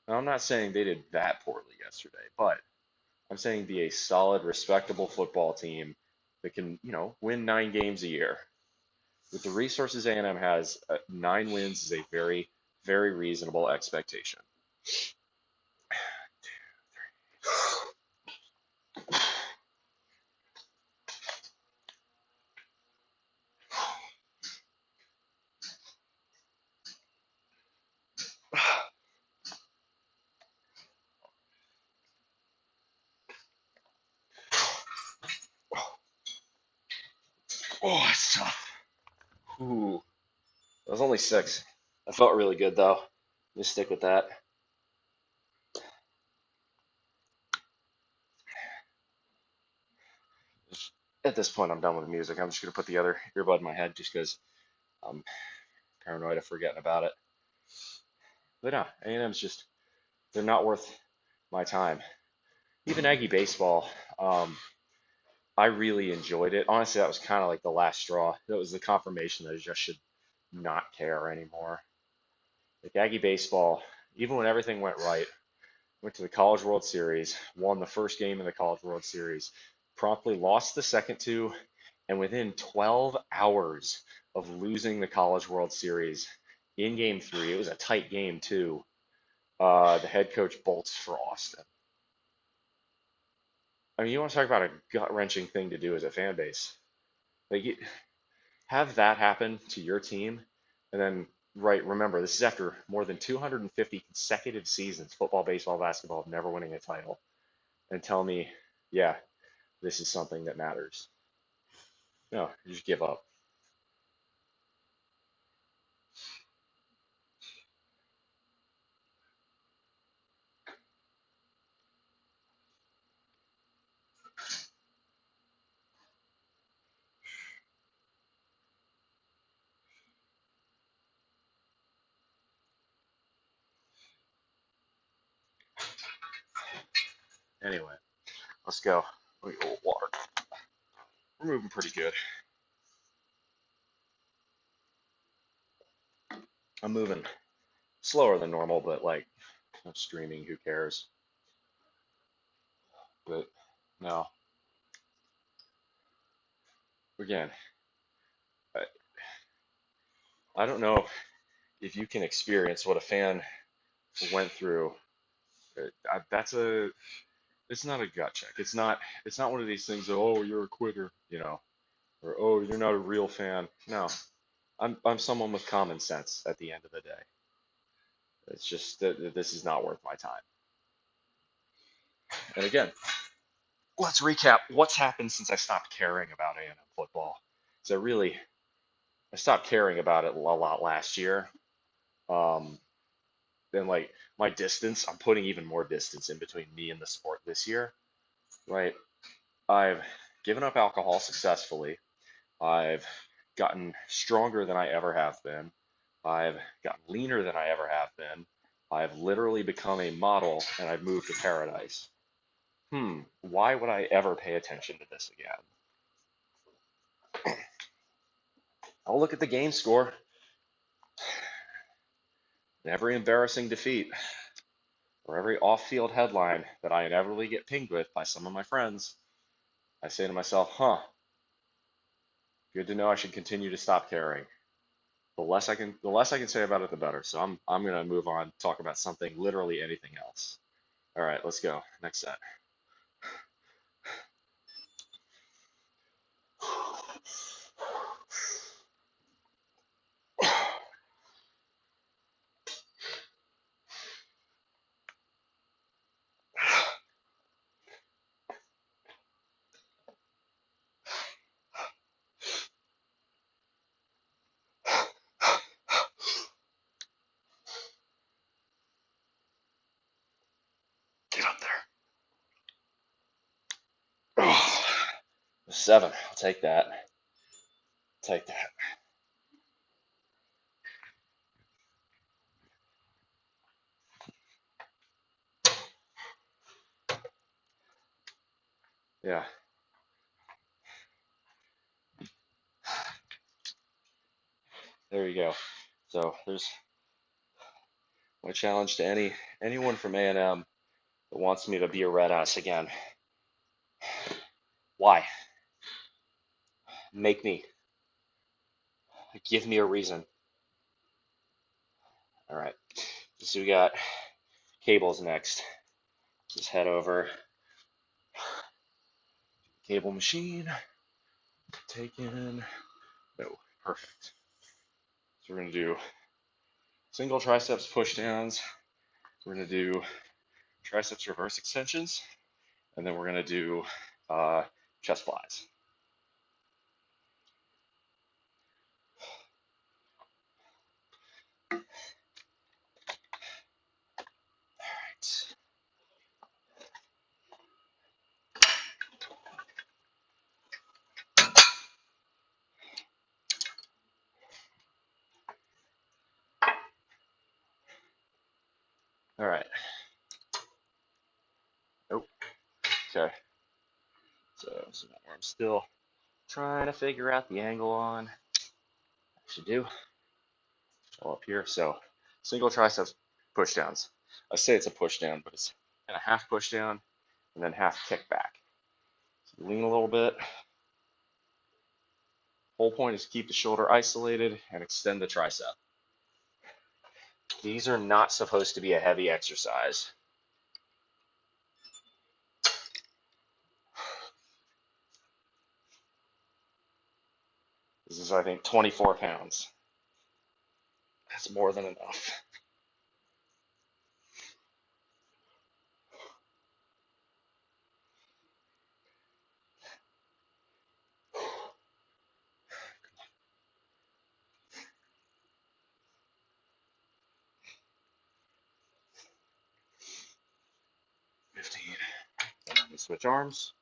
Now, I'm not saying they did that poorly yesterday, but I'm saying be a solid, respectable football team that can, win 9 games a year. With the resources A&M has, 9 wins is a very, very reasonable expectation. Oh, it's tough. Ooh, that was only 6. I felt really good though. Just stick with that. At this point, I'm done with the music. I'm just gonna put the other earbud in my head just because I'm paranoid of forgetting about it. But no, A&M's just they're not worth my time. Even Aggie baseball, I really enjoyed it. Honestly, that was kind of like the last straw. That was the confirmation that I just should not care anymore. Like Aggie baseball, even when everything went right, went to the College World Series, won the first game in the College World Series, promptly lost the second two, and within 12 hours of losing the College World Series in game three, it was a tight game too. The head coach bolts for Austin. I mean, you want to talk about a gut-wrenching thing to do as a fan base. Like, have that happen to your team, and then, right, remember, this is after more than 250 consecutive seasons, football, baseball, basketball, of never winning a title, and tell me, yeah, this is something that matters. No, you just give up. Anyway, let's go. Let me get a little water. We're moving pretty good. I'm moving slower than normal, but like, I'm streaming, who cares? But no, again, I, I don't know if you can experience what a fan went through. That's a, it's not a gut check. It's not one of these things that, oh, you're a quitter, or oh, you're not a real fan. No, I'm someone with common sense at the end of the day. It's just that this is not worth my time. And again, let's recap what's happened since I stopped caring about A&M football. So I stopped caring about it a lot last year. Um, then like my distance, I'm putting even more distance in between me and the sport this year, right? I've given up alcohol successfully. I've gotten stronger than I ever have been. I've gotten leaner than I ever have been. I've literally become a model and I've moved to paradise. Why would I ever pay attention to this again? I'll look at the game score and every embarrassing defeat or every off-field headline that I inevitably get pinged with by some of my friends. I say to myself, good to know I should continue to stop caring. The less I can say about it, the better. So I'm gonna move on, talk about something, literally anything else. All right, let's go. Next set. Get up there. Oh, 7. I'll take that. Take that. Yeah. There you go. So there's my challenge to anyone from A&M that wants me to be a red ass again. Why? Make me. Give me a reason. All right. So we got cables next. Just head over. Cable machine. Taken. No. Perfect. So we're going to do single triceps push downs. We're going to do triceps reverse extensions. And then we're going to do chest flies. All right. Nope. Okay. So I'm still trying to figure out the angle on. I should do. All up here. So Single triceps push downs. I say it's a push down, but it's kind of half push down and then half kick back. So lean a little bit. Whole point is to keep the shoulder isolated and extend the tricep. These are not supposed to be a heavy exercise. This is, I think, 24 pounds. That's more than enough. And then we switch arms.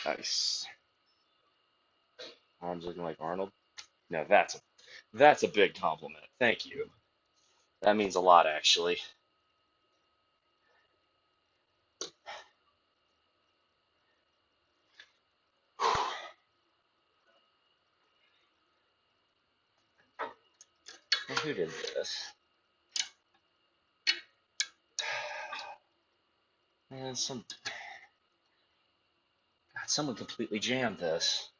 Nice. Arms looking like Arnold. Now that's a big compliment. Thank you. That means a lot, actually. Well, who did this? Man, someone completely jammed this.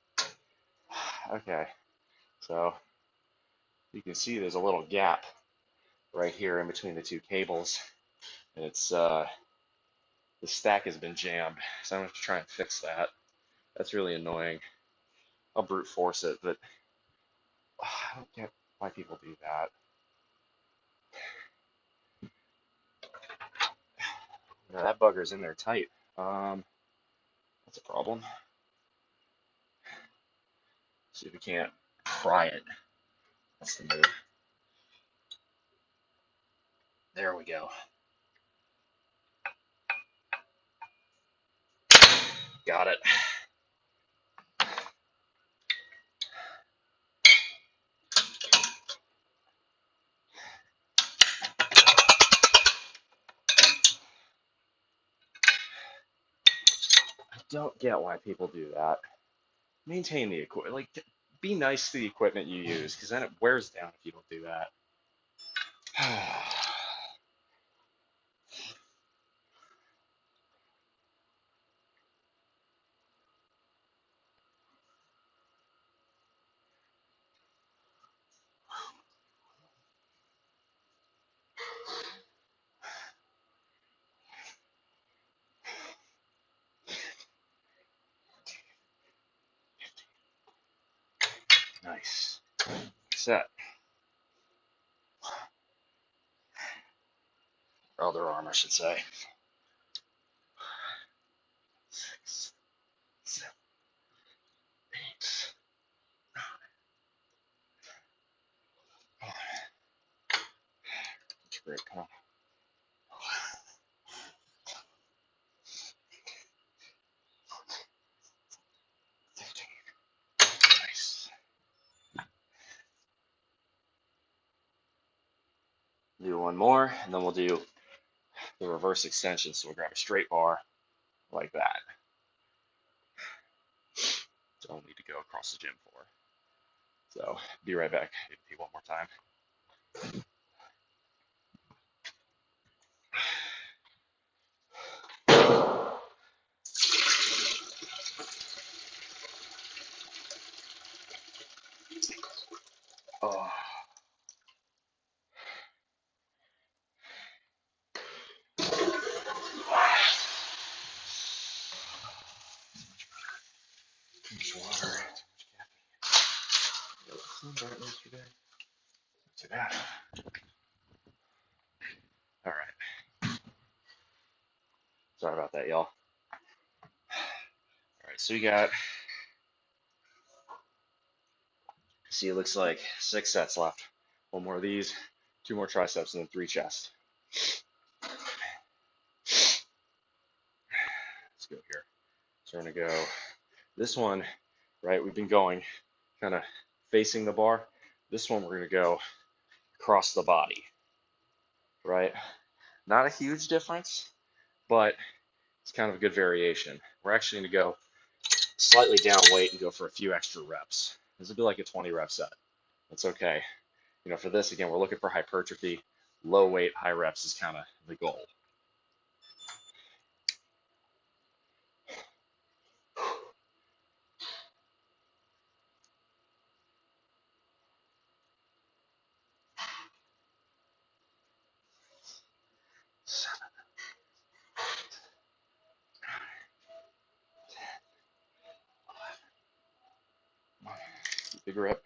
Okay, so you can see there's a little gap right here in between the two cables, and it's the stack has been jammed, so I'm gonna have to try and fix that. That's really annoying. I'll brute force it, but I don't get why people do that. You know, that bugger's in there tight. That's a problem. See if we can't pry it. That's the move. There we go. Got it. I don't get why people do that. Maintain the equipment. Like, be nice to the equipment you use, because then it wears down if you don't do that. Nice. Set. Or other arm, I should say. 6, 7, 8, 9. Grip, huh? 15. Nice. Do one more, and then we'll do the reverse extension. So we'll grab a straight bar like that. Don't need to go across the gym for. So be right back. Do one more time. Oh. Too much water. Too much caffeine. Yesterday. Too bad. All right. Sorry about that, y'all. All right, so we got. See, it looks like 6 sets left. One more of these, 2 more triceps, and then 3 chest. So we're gonna go this one, right? We've been going kind of facing the bar. This one we're gonna go across the body, right? Not a huge difference, but it's kind of a good variation. We're actually gonna go slightly down weight and go for a few extra reps. This will be like a 20 rep set. That's okay. You know, for this, again, we're looking for hypertrophy. Low weight, high reps is kind of the goal. Big rep.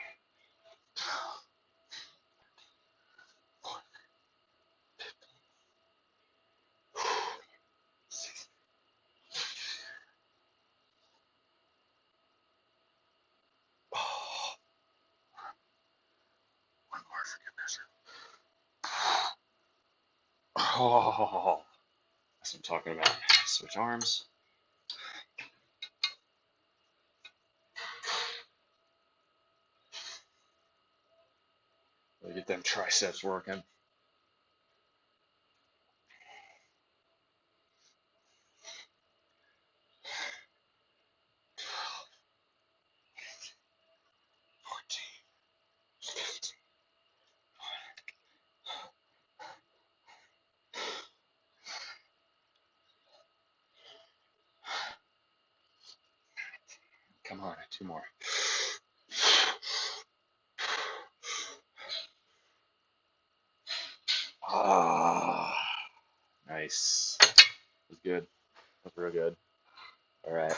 Oh, one more for good measure. Oh, that's what I'm talking about. Switch arms. Really get them triceps working. Come on, two more. Ah, nice. That was good. That was real good. All right.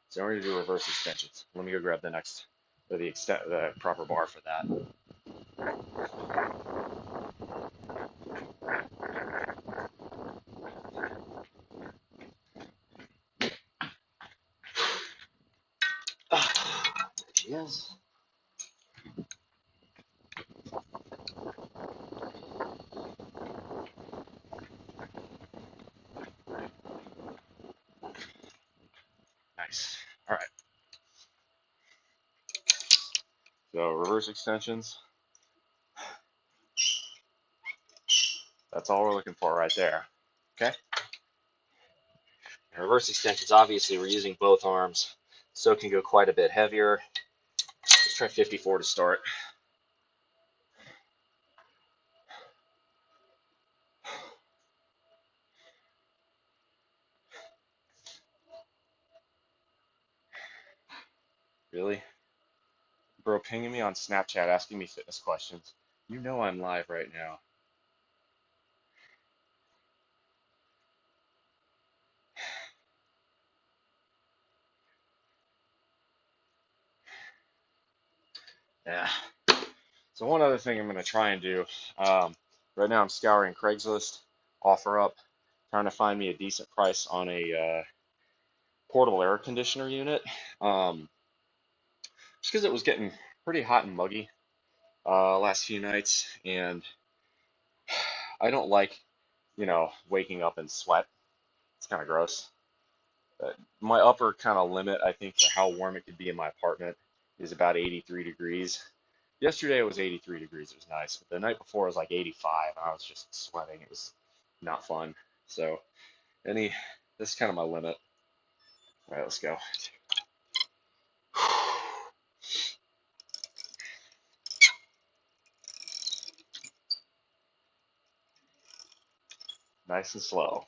So we're gonna do reverse extensions. Let me go grab the next, or the proper bar for that. Ah, there she is. Nice. All right. So reverse extensions. That's all we're looking for right there. Okay. And reverse extensions, obviously, we're using both arms, so it can go quite a bit heavier. Let's try 54 to start. Really? Bro, pinging me on Snapchat asking me fitness questions. You know I'm live right now. Yeah. So one other thing I'm going to try and do, right now I'm scouring Craigslist, OfferUp, trying to find me a decent price on a portable air conditioner unit. Just because it was getting pretty hot and muggy last few nights, and I don't like, waking up in sweat. It's kind of gross. My upper kind of limit, I think, for how warm it could be in my apartment is about 83 degrees. Yesterday it was 83 degrees. It was nice. But the night before it was like 85, and I was just sweating. It was not fun. So this is kind of my limit. All right, let's go. Nice and slow.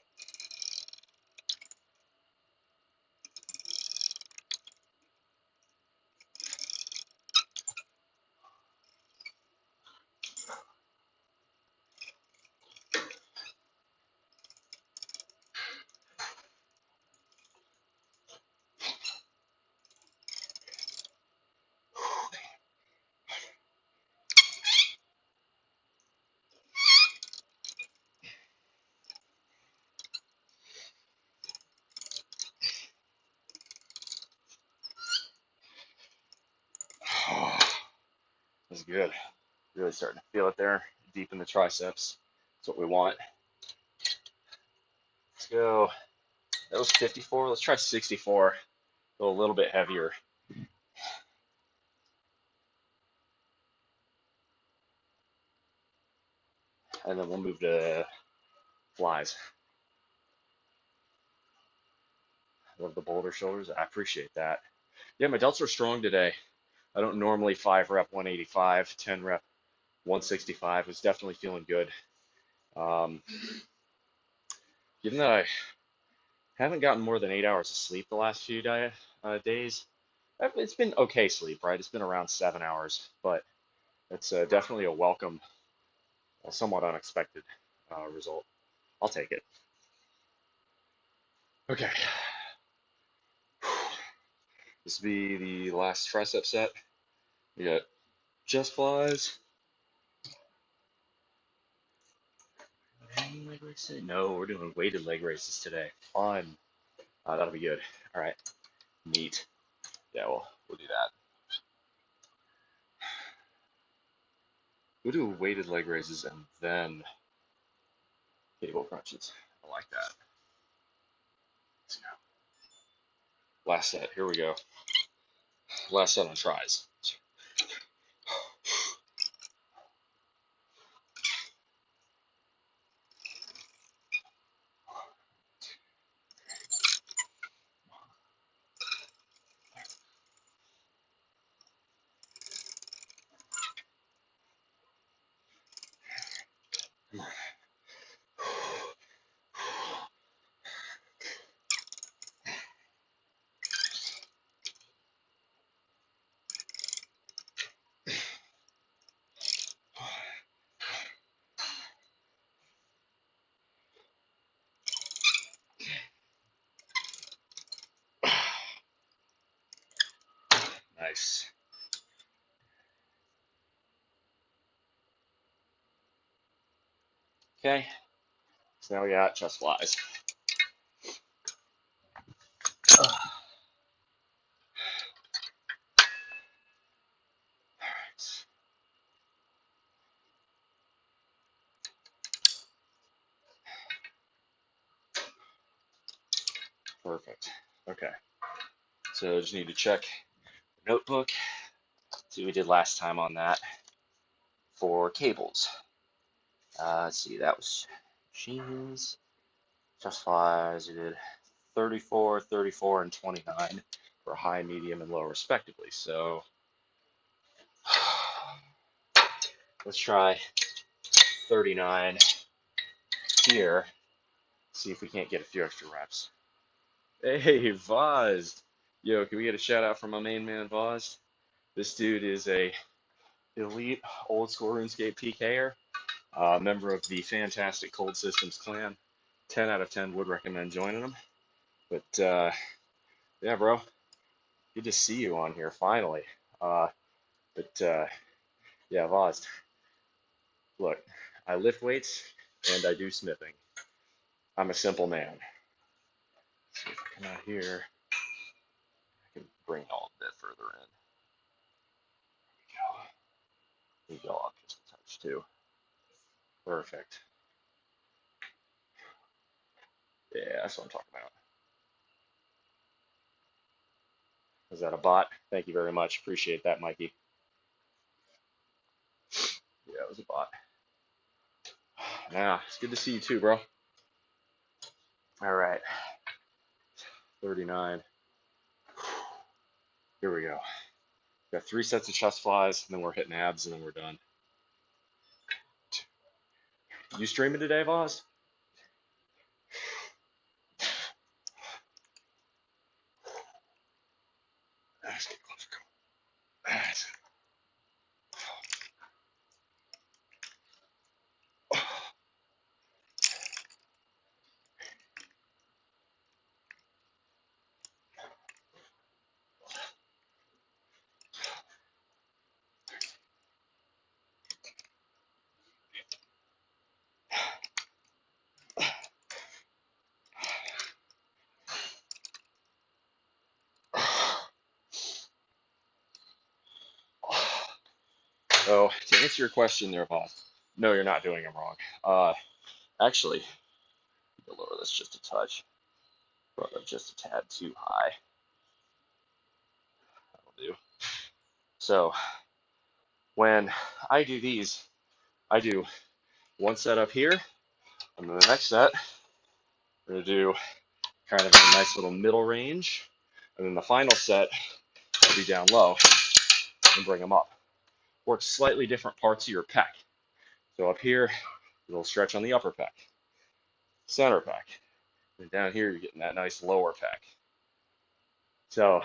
That's good. Really starting to feel it there, deep in the triceps. That's what we want. Let's go. That was 54. Let's try 64. Go a little bit heavier. And then we'll move to flies. Love the boulder shoulders. I appreciate that. Yeah, my delts are strong today. I don't normally 5 rep 185, 10 rep 165. It's definitely feeling good. Um, Given that I haven't gotten more than 8 hours of sleep the last few days, it's been okay sleep, right? It's been around 7 hours, but it's definitely a welcome, somewhat unexpected result. I'll take it. Okay, this will be the last tricep set. We got chest flies. Leg races? No, we're doing weighted leg races today. Fun. That'll be good. All right, neat. Yeah, we'll do that. We'll do weighted leg raises and then cable crunches. I like that. Let's go. Last set. Here we go. Last set on tries. Nice. Okay, so now we got chest flies. Perfect. Okay, so just need to check the notebook. See what we did last time on that for cables. Let's see, that was machines. Chest flies, we did 34, 34, and 29 for high, medium, and low respectively. So let's try 39 here. See if we can't get a few extra reps. Hey, Voz. Yo, can we get a shout out from my main man, Voz? This dude is a elite old school RuneScape PKer, member of the fantastic Cold Systems clan. 10 out of 10 would recommend joining them. But yeah, bro, good to see you on here finally. But yeah, Voz, look, I lift weights and I do smithing. I'm a simple man. Let's see if I come out here. I can bring it all a bit further in. There we go. Let me go up just a touch too. Perfect. Yeah, that's what I'm talking about. Is that a bot? Thank you very much. Appreciate that, Mikey. Yeah, it was a bot. Yeah, it's good to see you too, bro. All right. 39. Here we go. Got 3 sets of chest flies, and then we're hitting abs, and then we're done. You streaming today, Voz? Let's get closer. That's it. So to answer your question there, Voz, no, you're not doing them wrong. Actually, I'll lower this just a touch. Brought it just a tad too high. do. So when I do these, I do one set up here, and then the next set, we're going to do kind of in a nice little middle range. And then the final set, I'll be down low and bring them up. Work slightly different parts of your pec. So up here, a little stretch on the upper pec, center pec. And down here, you're getting that nice lower pec. So,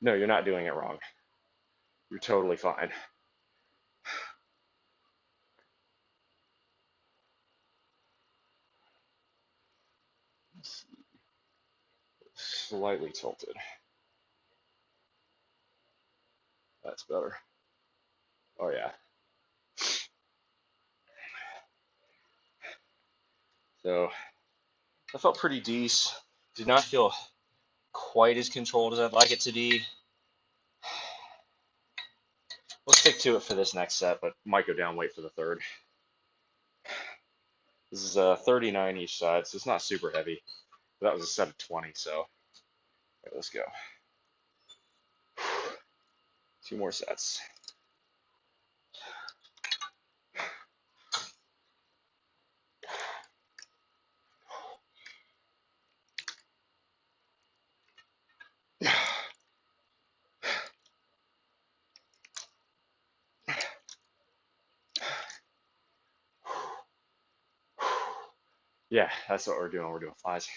no, you're not doing it wrong. You're totally fine. Slightly tilted. That's better. Oh, yeah. So, I felt pretty decent. Did not feel quite as controlled as I'd like it to be. We'll stick to it for this next set, but might go down weight for the third. This is 39 each side, so it's not super heavy. But that was a set of 20, so right, let's go. 2 more sets. Yeah, that's what we're doing. We're doing flies.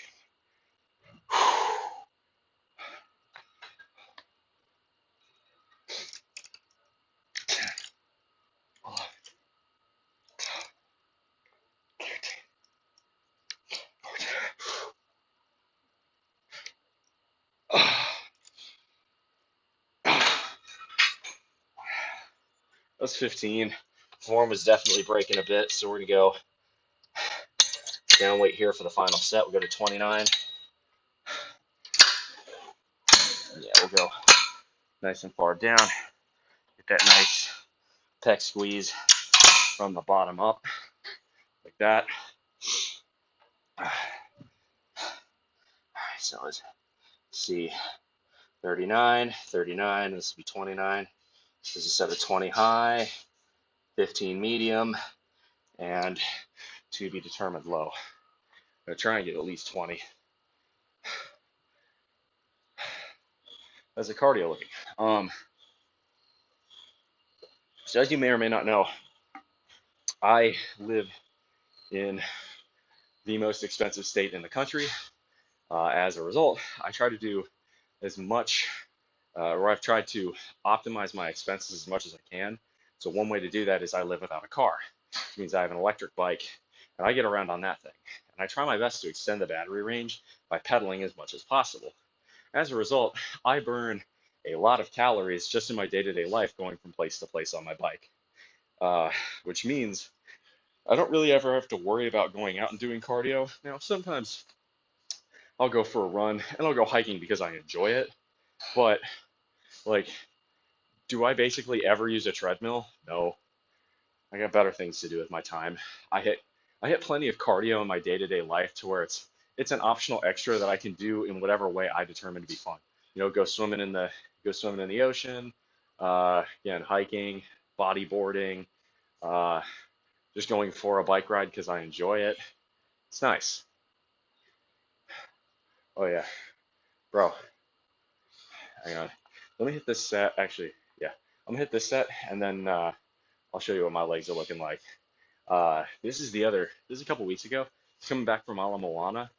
That's 15. Form was definitely breaking a bit, so we're going to go down weight here for the final set. We'll go to 29. Yeah, we'll go nice and far down. Get that nice pec squeeze from the bottom up, like that. All right, so let's see. 39, 39, this will be 29. This is a set of 20 high, 15 medium, and to be determined low. I'm going to try and get at least 20. How's the cardio looking? So as you may or may not know, I live in the most expensive state in the country. As a result, I try to do as much, or I've tried to optimize my expenses as much as I can. So one way to do that is I live without a car, which means I have an electric bike, and I get around on that thing. And I try my best to extend the battery range by pedaling as much as possible. As a result, I burn a lot of calories just in my day-to-day life going from place to place on my bike, which means I don't really ever have to worry about going out and doing cardio. Now, sometimes I'll go for a run and I'll go hiking because I enjoy it, but like, do I basically ever use a treadmill? No. I got better things to do with my time. I hit plenty of cardio in my day-to-day life to where it's an optional extra that I can do in whatever way I determine to be fun. You know, go swimming in the ocean, again, hiking, bodyboarding, uh, just going for a bike ride because I enjoy it. It's nice. Oh yeah, bro. Hang on. Let me hit this set. Actually, yeah, I'm gonna hit this set and then I'll show you what my legs are looking like. This is a couple weeks ago. Coming back from Ala Moana,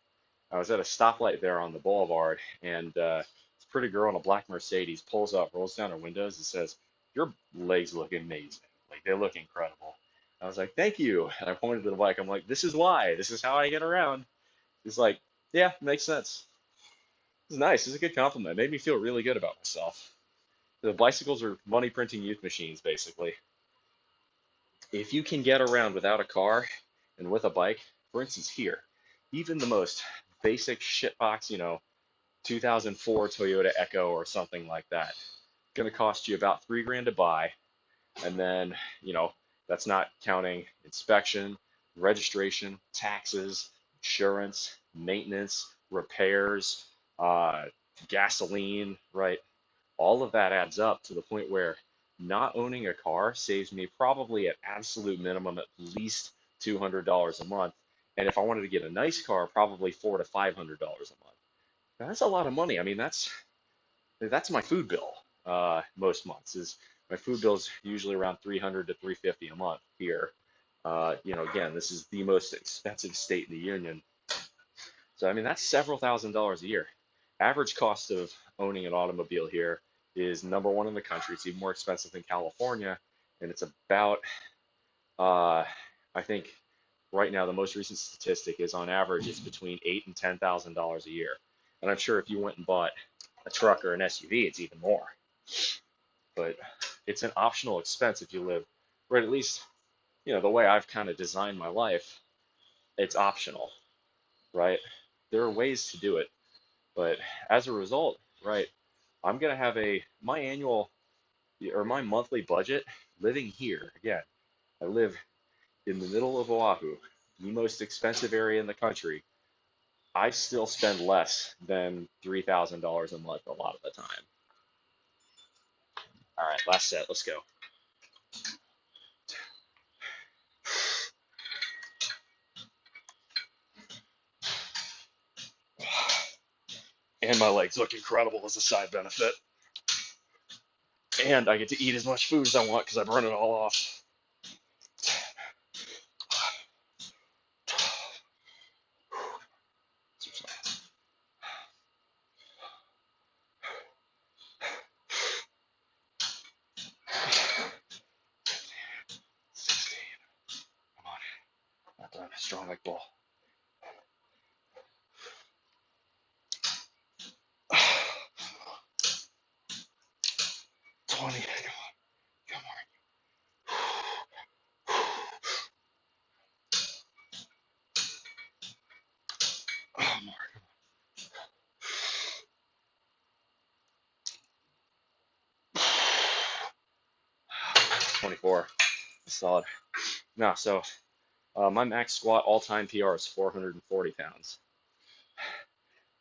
I was at a stoplight there on the boulevard, and this pretty girl in a black Mercedes pulls up, rolls down her windows, and says, "Your legs look amazing. Like, they look incredible." I was like, "Thank you." And I pointed to the bike. I'm like, "This is why. This is how I get around." He's like, "Yeah, makes sense." It's nice. It's a good compliment. It made me feel really good about myself. The bicycles are money printing youth machines, basically. If you can get around without a car and with a bike, for instance, here, even the most basic shitbox, 2004 Toyota Echo or something like that, going to cost you about 3 grand to buy. And then, that's not counting inspection, registration, taxes, insurance, maintenance, repairs, uh, gasoline, right? all of that adds up to the point where not owning a car saves me probably at absolute minimum at least $200 a month. And if I wanted to get a nice car, probably $400 to $500 a month. Now, that's a lot of money. I mean, that's my food bill. Most months is my food bill is usually around 300 to 350 a month here. Again, this is the most expensive state in the union. So, I mean, that's several $1,000s a year. Average cost of owning an automobile here is number one in the country. It's even more expensive than California, and it's about, uh, I think, right now the most recent statistic is on average it's between $8,000 and $10,000 a year. And I'm sure if you went and bought a truck or an SUV, it's even more. But it's an optional expense if you live, or at least, the way I've kind of designed my life, it's optional, right? There are ways to do it, but as a result, right, I'm gonna have my annual or my monthly budget living here. Again, I live in the middle of Oahu, the most expensive area in the country. I still spend less than $3,000 a month a lot of the time. All right, last set. Let's go. And my legs look incredible as a side benefit. And I get to eat as much food as I want because I burn it all off. Come on. Not done. Strong like bull. 20. Come on. Oh, more. 24. Solid. No, so my max squat all-time PR is 440 pounds.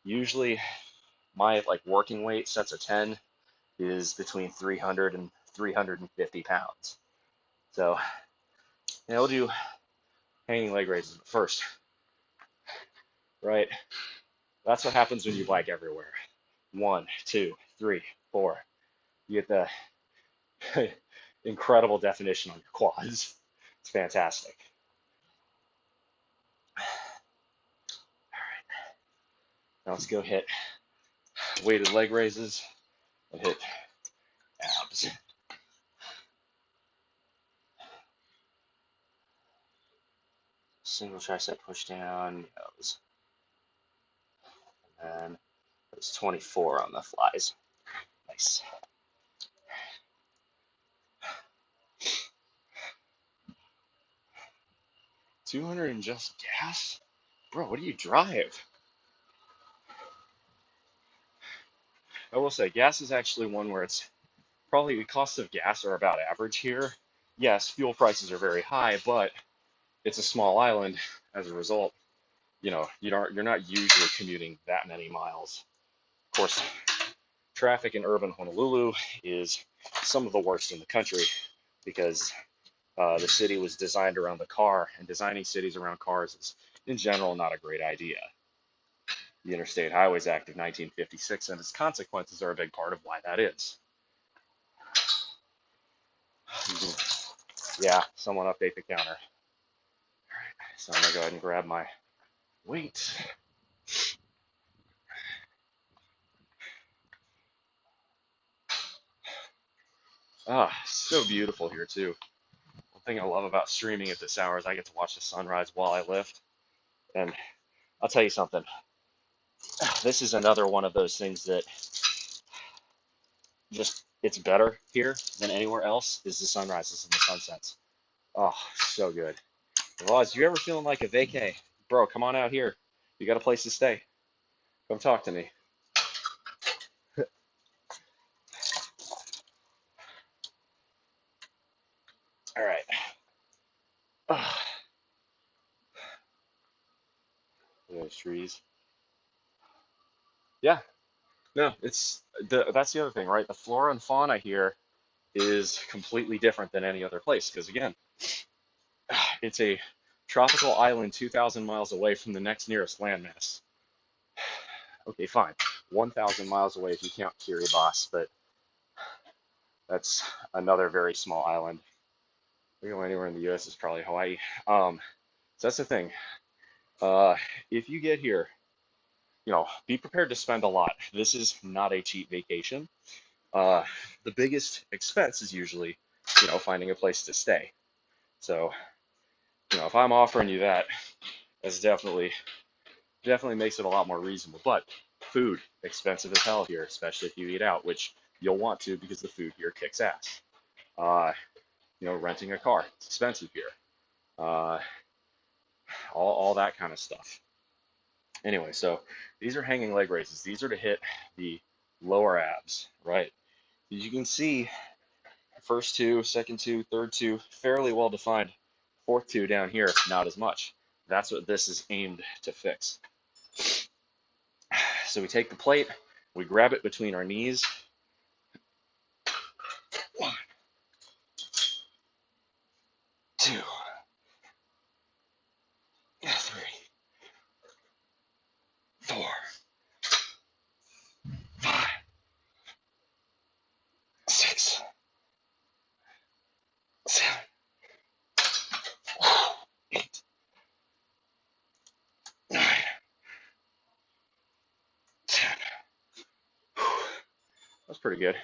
Usually my working weight sets of 10 is between 300 and 350 pounds. So we'll do hanging leg raises first, right? That's what happens when you bike everywhere. 1, 2, 3, 4. You get the incredible definition on your quads. It's fantastic. All right, now let's go hit weighted leg raises and hit abs. Single tricep push down, and then it's 24 on the flies. Nice. $200 in just gas? Bro, what do you drive? I will say gas is actually one where it's probably the costs of gas are about average here. Yes, fuel prices are very high, but it's a small island. As a result, you're not usually commuting that many miles. Of course, traffic in urban Honolulu is some of the worst in the country because the city was designed around the car, and designing cities around cars is, in general, not a great idea. The Interstate Highways Act of 1956 and its consequences are a big part of why that is. Yeah, someone update the counter. All right, so I'm gonna go ahead and grab my weight. So beautiful here too. One thing I love about streaming at this hour is I get to watch the sunrise while I lift. And I'll tell you something. This is another one of those things that it's better here than anywhere else is the sunrises and the sunsets. Oh, so good. Roz, you ever feeling like a vacay? Bro, come on out here. You got a place to stay. Come talk to me. All right. Those trees. Yeah. No, that's the other thing, right? The flora and fauna here is completely different than any other place because again, it's a tropical island 2,000 miles away from the next nearest landmass. Okay, fine, 1,000 miles away if you count Kiribati, but that's another very small island. We go anywhere in the U.S. is probably Hawaii. So that's the thing. Uh, if you get here, be prepared to spend a lot. This is not a cheap vacation. Uh, the biggest expense is usually, finding a place to stay. So, if I'm offering you that, that's definitely makes it a lot more reasonable. But food, expensive as hell here, especially if you eat out, which you'll want to because the food here kicks ass. Uh, renting a car, it's expensive here. Uh, all that kind of stuff. Anyway, so these are hanging leg raises. These are to hit the lower abs, right? As you can see, first two, second two, third two, fairly well defined. Fourth two down here, not as much. That's what this is aimed to fix. So we take the plate, we grab it between our knees. 1, 2, 3, 4, 5, 6, 7, 8, 9, 10. That's pretty good.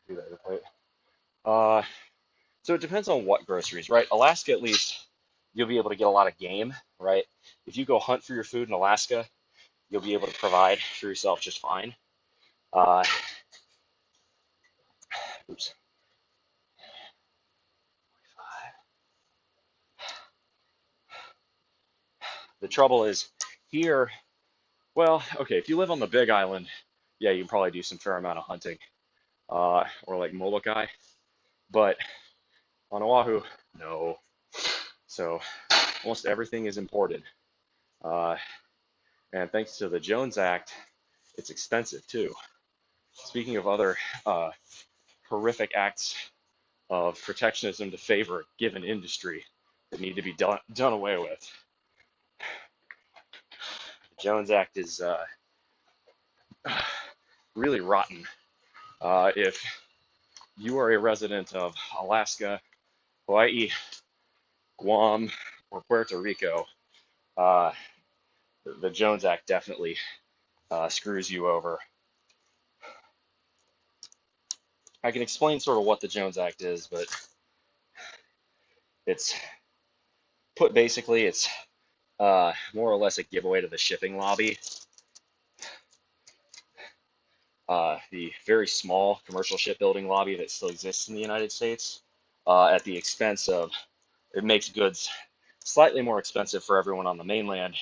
Do that real quick. So it depends on what groceries, right? Alaska, at least, you'll be able to get a lot of game, right? If you go hunt for your food in Alaska, you'll be able to provide for yourself just fine. Uh, oops. The trouble is here, well, okay, if you live on the Big Island, yeah, you can probably do some fair amount of hunting, or like Molokai, but on Oahu, no. So almost everything is imported. Uh, and thanks to the Jones Act, it's expensive too. Speaking of other uh, horrific acts of protectionism to favor a given industry that need to be done away with, the Jones Act is really rotten. If you are a resident of Alaska, Hawaii, Guam, or Puerto Rico, uh, the Jones Act definitely screws you over. I can explain sort of what the Jones Act is, but it's put basically, it's more or less a giveaway to the shipping lobby. The very small commercial shipbuilding lobby that still exists in the United States, at the expense of, it makes goods slightly more expensive for everyone on the mainland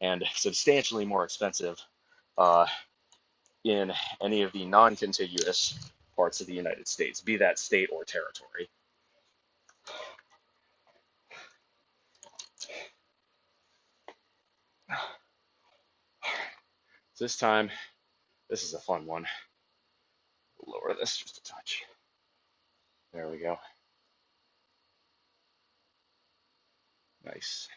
and substantially more expensive uh, in any of the non-contiguous parts of the United States, be that state or territory. So this time, this is a fun one. Lower this just a touch. There we go. Nice.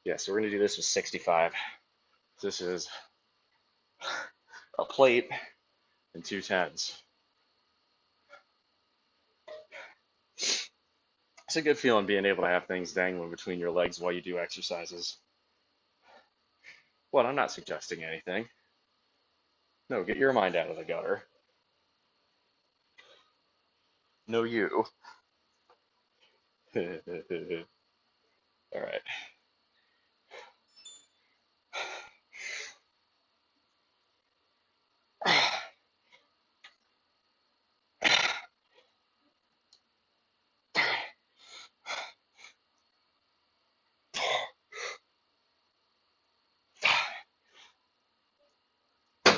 Yeah, so we're gonna do this with 65. This is a plate and 2 10s. It's a good feeling being able to have things dangling between your legs while you do exercises. What? I'm not suggesting anything. No, get your mind out of the gutter. No, you. All right.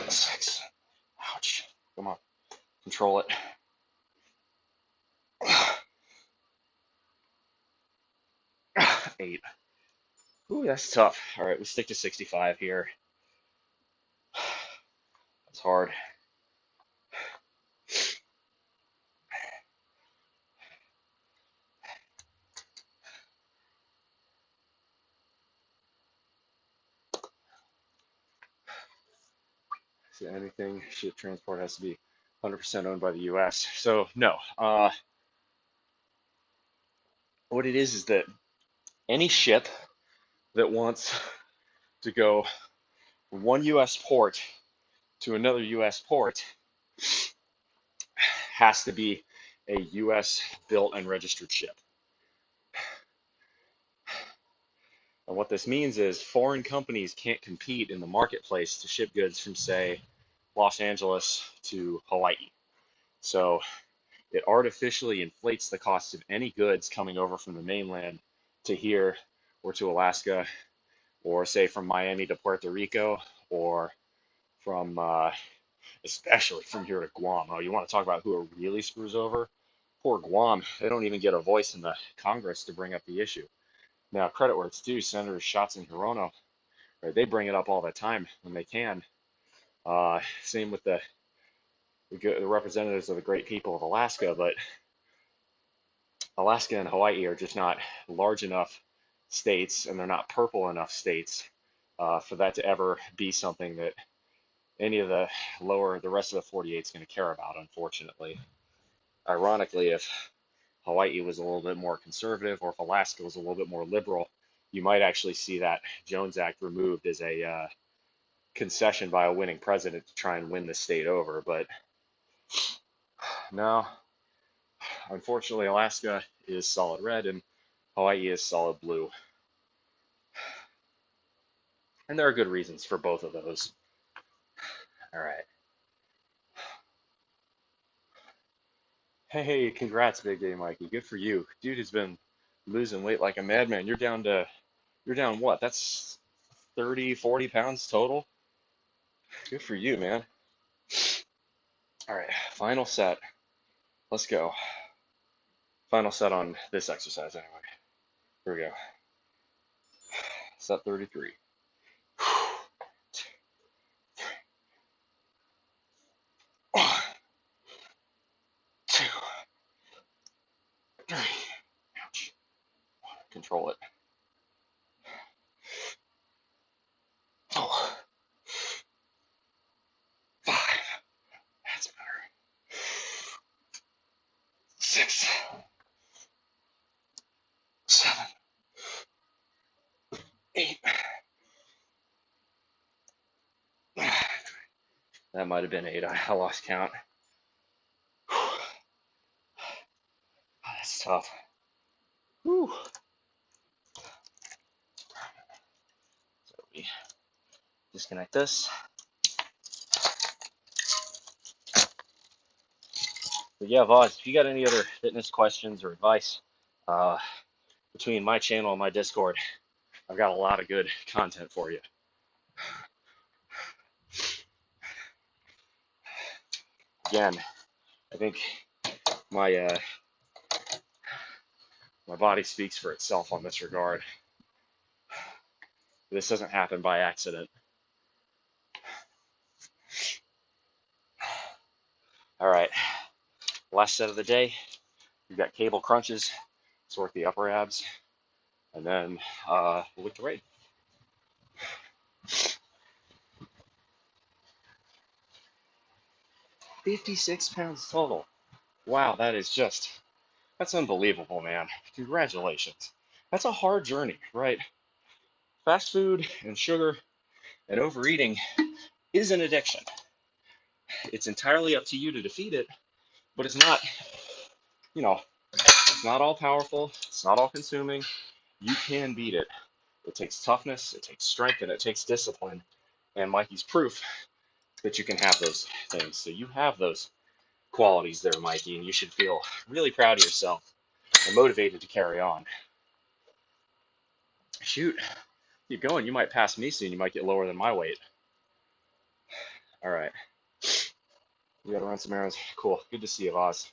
Six. Ouch. Come on. Control it. 8. Ooh, that's tough. All right, we stick to 65 here. It's hard. So anything ship transport has to be 100% owned by the U.S. So no. What it is that any ship that wants to go from one U.S. port to another U.S. port has to be a U.S. built and registered ship. And what this means is foreign companies can't compete in the marketplace to ship goods from, say, Los Angeles to Hawaii. So it artificially inflates the cost of any goods coming over from the mainland to here or to Alaska, or say from Miami to Puerto Rico, or from especially from here to Guam. Oh, you want to talk about who it really screws over? Poor Guam. They don't even get a voice in the Congress to bring up the issue. Now, credit where it's due, Senators Schatz and Hirono, right, they bring it up all the time when they can. Same with the representatives of the great people of Alaska, but Alaska and Hawaii are just not large enough states, and they're not purple enough states for that to ever be something that any of the rest of the 48 is going to care about, unfortunately. Ironically, if Hawaii was a little bit more conservative, or if Alaska was a little bit more liberal, you might actually see that Jones Act removed as a concession by a winning president to try and win the state over. But no, unfortunately, Alaska is solid red and Hawaii is solid blue. And there are good reasons for both of those. All right. Hey, congrats, Big Day Mikey. Good for you. Dude has been losing weight like a madman. You're down what? That's 30, 40 pounds total? Good for you, man. All right, final set. Let's go. Final set on this exercise anyway. Here we go. Set 33. 1, 2, 3. Ouch. Control it. 4, 5. That's better. 6, 7, 8. That might have been 8. I lost count. That's tough. Whew. So we disconnect this. But yeah, Voz, if you got any other fitness questions or advice, between my channel and my Discord, I've got a lot of good content for you. Again, I think my my body speaks for itself on this regard. This doesn't happen by accident. All right, last set of the day. We've got cable crunches, let's work the upper abs, and then we'll lift the weight. 56 pounds total. Wow, that's unbelievable, man. Congratulations. That's a hard journey, right? Fast food and sugar and overeating is an addiction. It's entirely up to you to defeat it, but it's not, it's not all powerful. It's not all consuming. You can beat it. It takes toughness, it takes strength, and it takes discipline. And Mikey's proof that you can have those things. So you have those qualities there, Mikey, and you should feel really proud of yourself and motivated to carry on. Shoot, keep going. You might pass me soon. You might get lower than my weight. All right. We got to run some errands. Cool. Good to see you, Voz.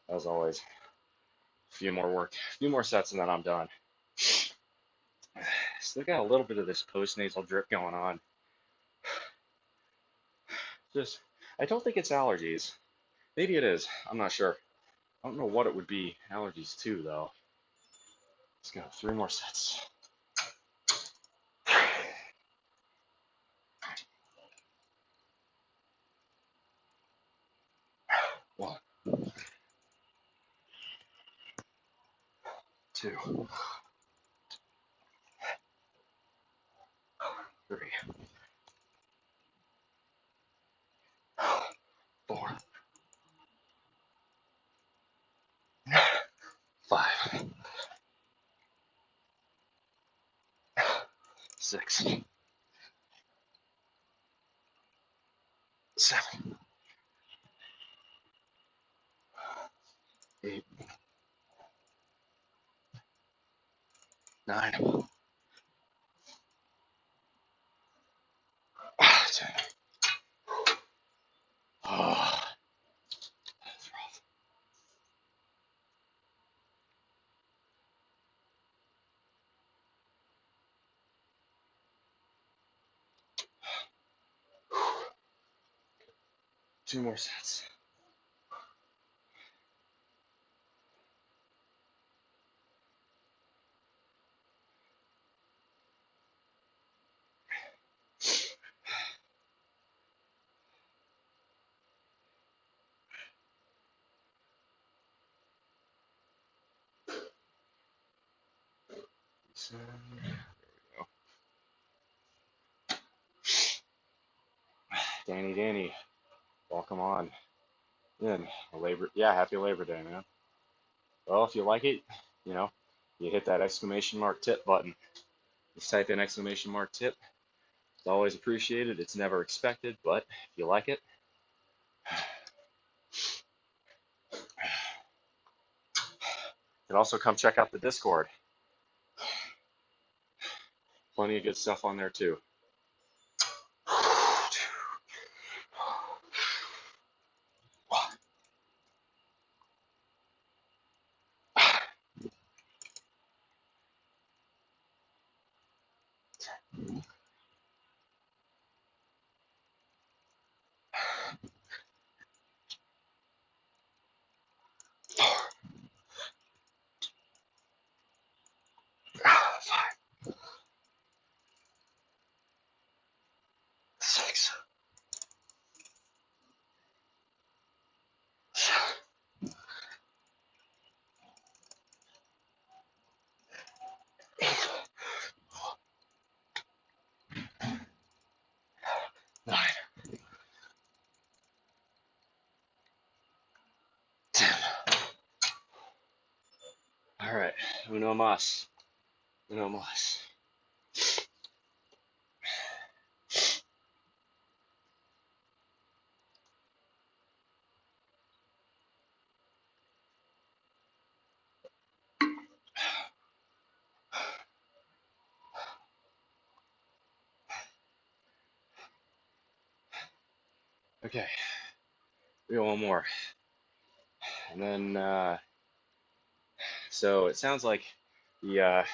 As always. A few more sets, and then I'm done. Still got a little bit of this post-nasal drip going on. Just I don't think it's allergies. Maybe it is. I'm not sure. I don't know what it would be allergies to, though. Let's go. 3 more sets. One, two, three, 4, 5, 6, 7, 8, 9, 10. Oh, that's rough. 2 more sets. There we go. Danny, welcome on in. Happy Labor Day, man. Well, if you like it, you know, you hit that exclamation mark tip button. Just type in exclamation mark tip. It's always appreciated. It's never expected, but if you like it, you can also come check out the Discord. Plenty of good stuff on there too. Five, 6, 7, 8, 9, 10. All right, uno más, uno más. Okay, we got one more, and then so it sounds like the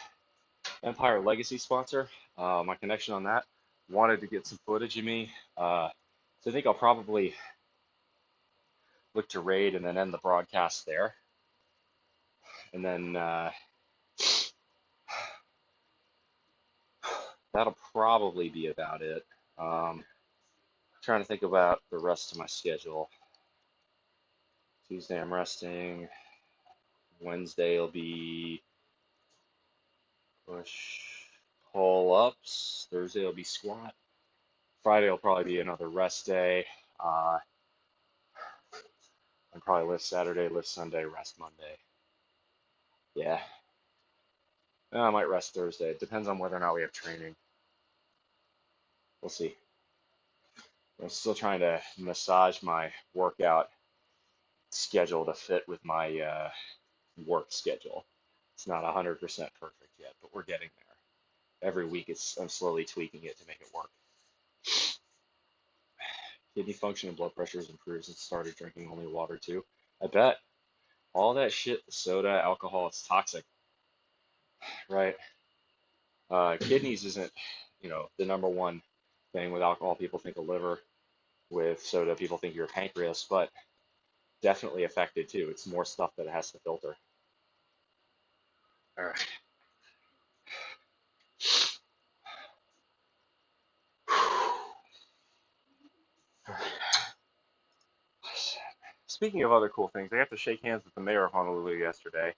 Empire Legacy sponsor, my connection on that, wanted to get some footage of me. So I think I'll probably look to raid and then end the broadcast there. And then that'll probably be about it. Trying to think about the rest of my schedule. Tuesday I'm resting. Wednesday will be push pull ups. Thursday will be squat. Friday will probably be another rest day. I'll probably lift Saturday, lift Sunday, rest Monday. Yeah. I might rest Thursday. It depends on whether or not we have training. We'll see. I'm still trying to massage my workout schedule to fit with my work schedule. It's not 100% perfect yet, but we're getting there. Every week I'm slowly tweaking it to make it work. Kidney function and blood pressure has improved since started drinking only water too. I bet. All that shit, soda, alcohol, it's toxic, right? Kidneys isn't, the number one thing with alcohol. People think of liver. with soda. People think your pancreas, but definitely affected too. It's more stuff that it has to filter. All right. Speaking of other cool things, I got to shake hands with the mayor of Honolulu yesterday,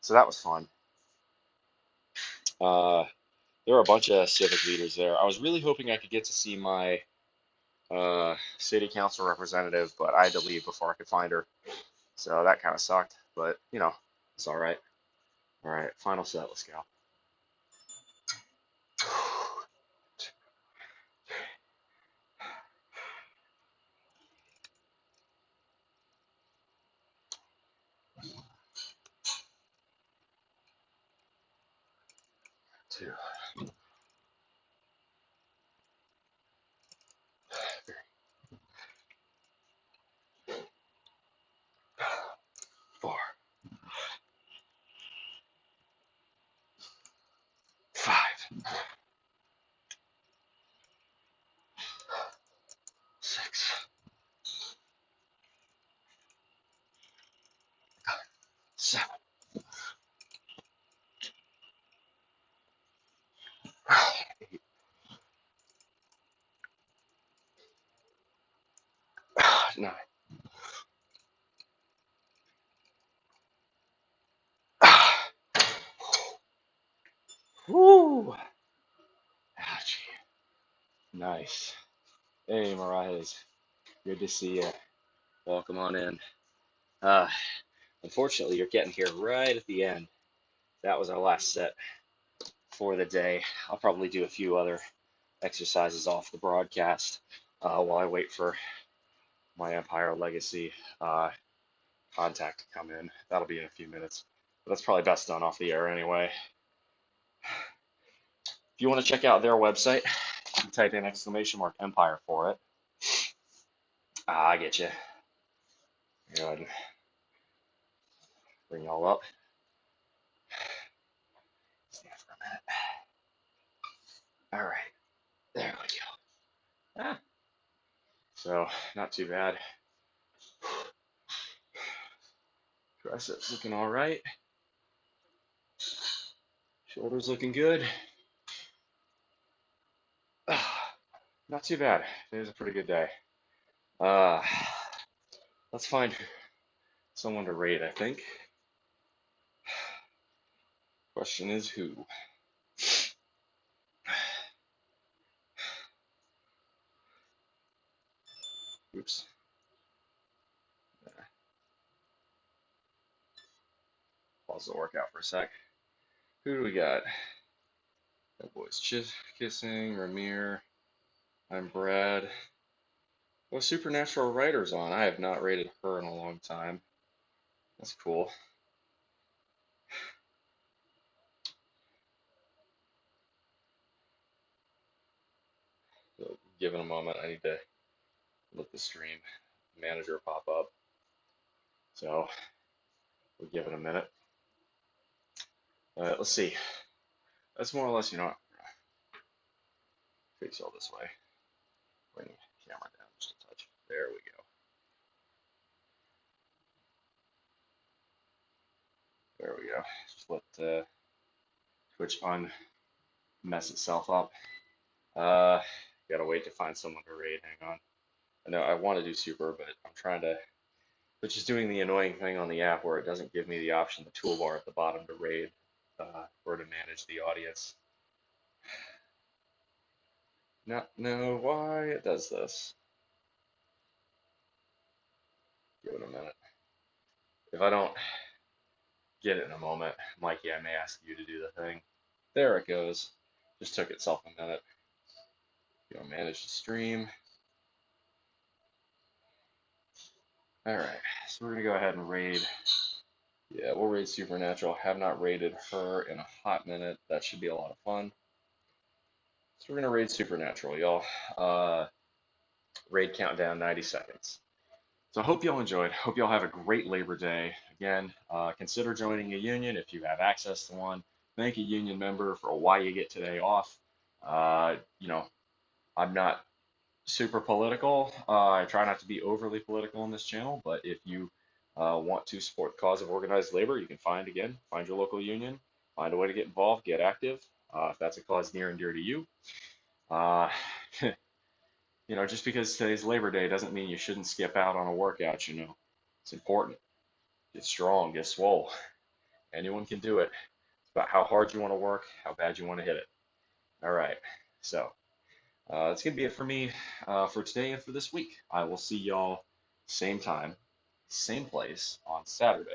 so that was fun. Uh, there were a bunch of civic leaders there. I was really hoping I could get to see my city council representative, but I had to leave before I could find her, so that kind of sucked. But you know, it's all right. All right, final set. Let's go. Two, 4, 5, 6, 7, 8, 9. Woo! Ouchie. Nice. Hey, Mariah's. Good to see you. Welcome on in. Uh, Unfortunately, you're getting here right at the end. That was our last set for the day. I'll probably do a few other exercises off the broadcast while I wait for my Empire Legacy contact to come in. That'll be in a few minutes. But that's probably best done off the air anyway. If you want to check out their website, you can type in !Empire for it. I get you. Go ahead and bring y'all up. Stand for a minute. All right, there we go. Ah. So, not too bad. Triceps looking all right. Shoulders looking good. Not too bad. Today's a pretty good day. Uh, let's find someone to rate, I think. Question is who? Oops. Pause the workout for a sec. Who do we got? That boy's kissing, Ramir. I'm Brad. Well, Supernatural Writer's on. I have not rated her in a long time. That's cool. So, give it a moment. I need to let the stream manager pop up. So, we'll give it a minute. Let's see. That's more or less, face all this way. Bring the camera down just a touch. There we go. There we go. Just let Twitch unmess itself up. Gotta wait to find someone to raid. Hang on. I know I want to do super, but I'm trying to. Which is doing the annoying thing on the app where it doesn't give me the option, the toolbar at the bottom to raid or to manage the audience. Not know why it does this. Give it a minute. If I don't get it in a moment, Mikey, I may ask you to do the thing. There it goes. Just took itself a minute. Manage the stream. All right, so we're gonna go ahead and raid. Yeah, we'll raid Supernatural. Have not raided her in a hot minute. That should be a lot of fun. So we're gonna raid Supernatural, y'all. Raid countdown 90 seconds. So I hope y'all enjoyed. Hope y'all have a great Labor Day. Again, consider joining a union if you have access to one. Thank a union member for why you get today off. I'm not super political. I try not to be overly political on this channel, but if you want to support the cause of organized labor, you can find your local union, find a way to get involved, get active. If that's a cause near and dear to you. Uh, just because today's Labor Day doesn't mean you shouldn't skip out on a workout. It's important. Get strong, get swole. Anyone can do it. It's about how hard you want to work, how bad you want to hit it. All right. So that's going to be it for me for today and for this week. I will see y'all same time, same place on Saturday.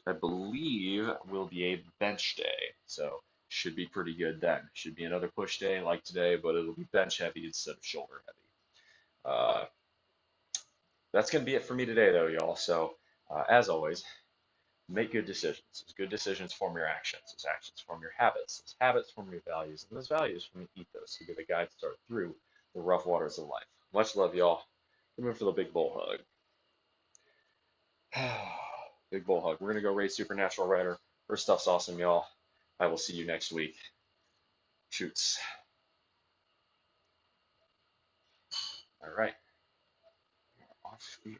I believe will be a bench day. So should be pretty good then. Should be another push day like today, but it'll be bench heavy instead of shoulder heavy. That's going to be it for me today, though, y'all. So, as always, make good decisions. Those good decisions form your actions. Those actions form your habits. Those habits form your values. And those values form your ethos. You get a guide to start through the rough waters of life. Much love, y'all. Come in for the big bull hug. Big bull hug. We're going to go raid Supernatural Rider. First stuff's awesome, y'all. I will see you next week. Shoots. All right. Off the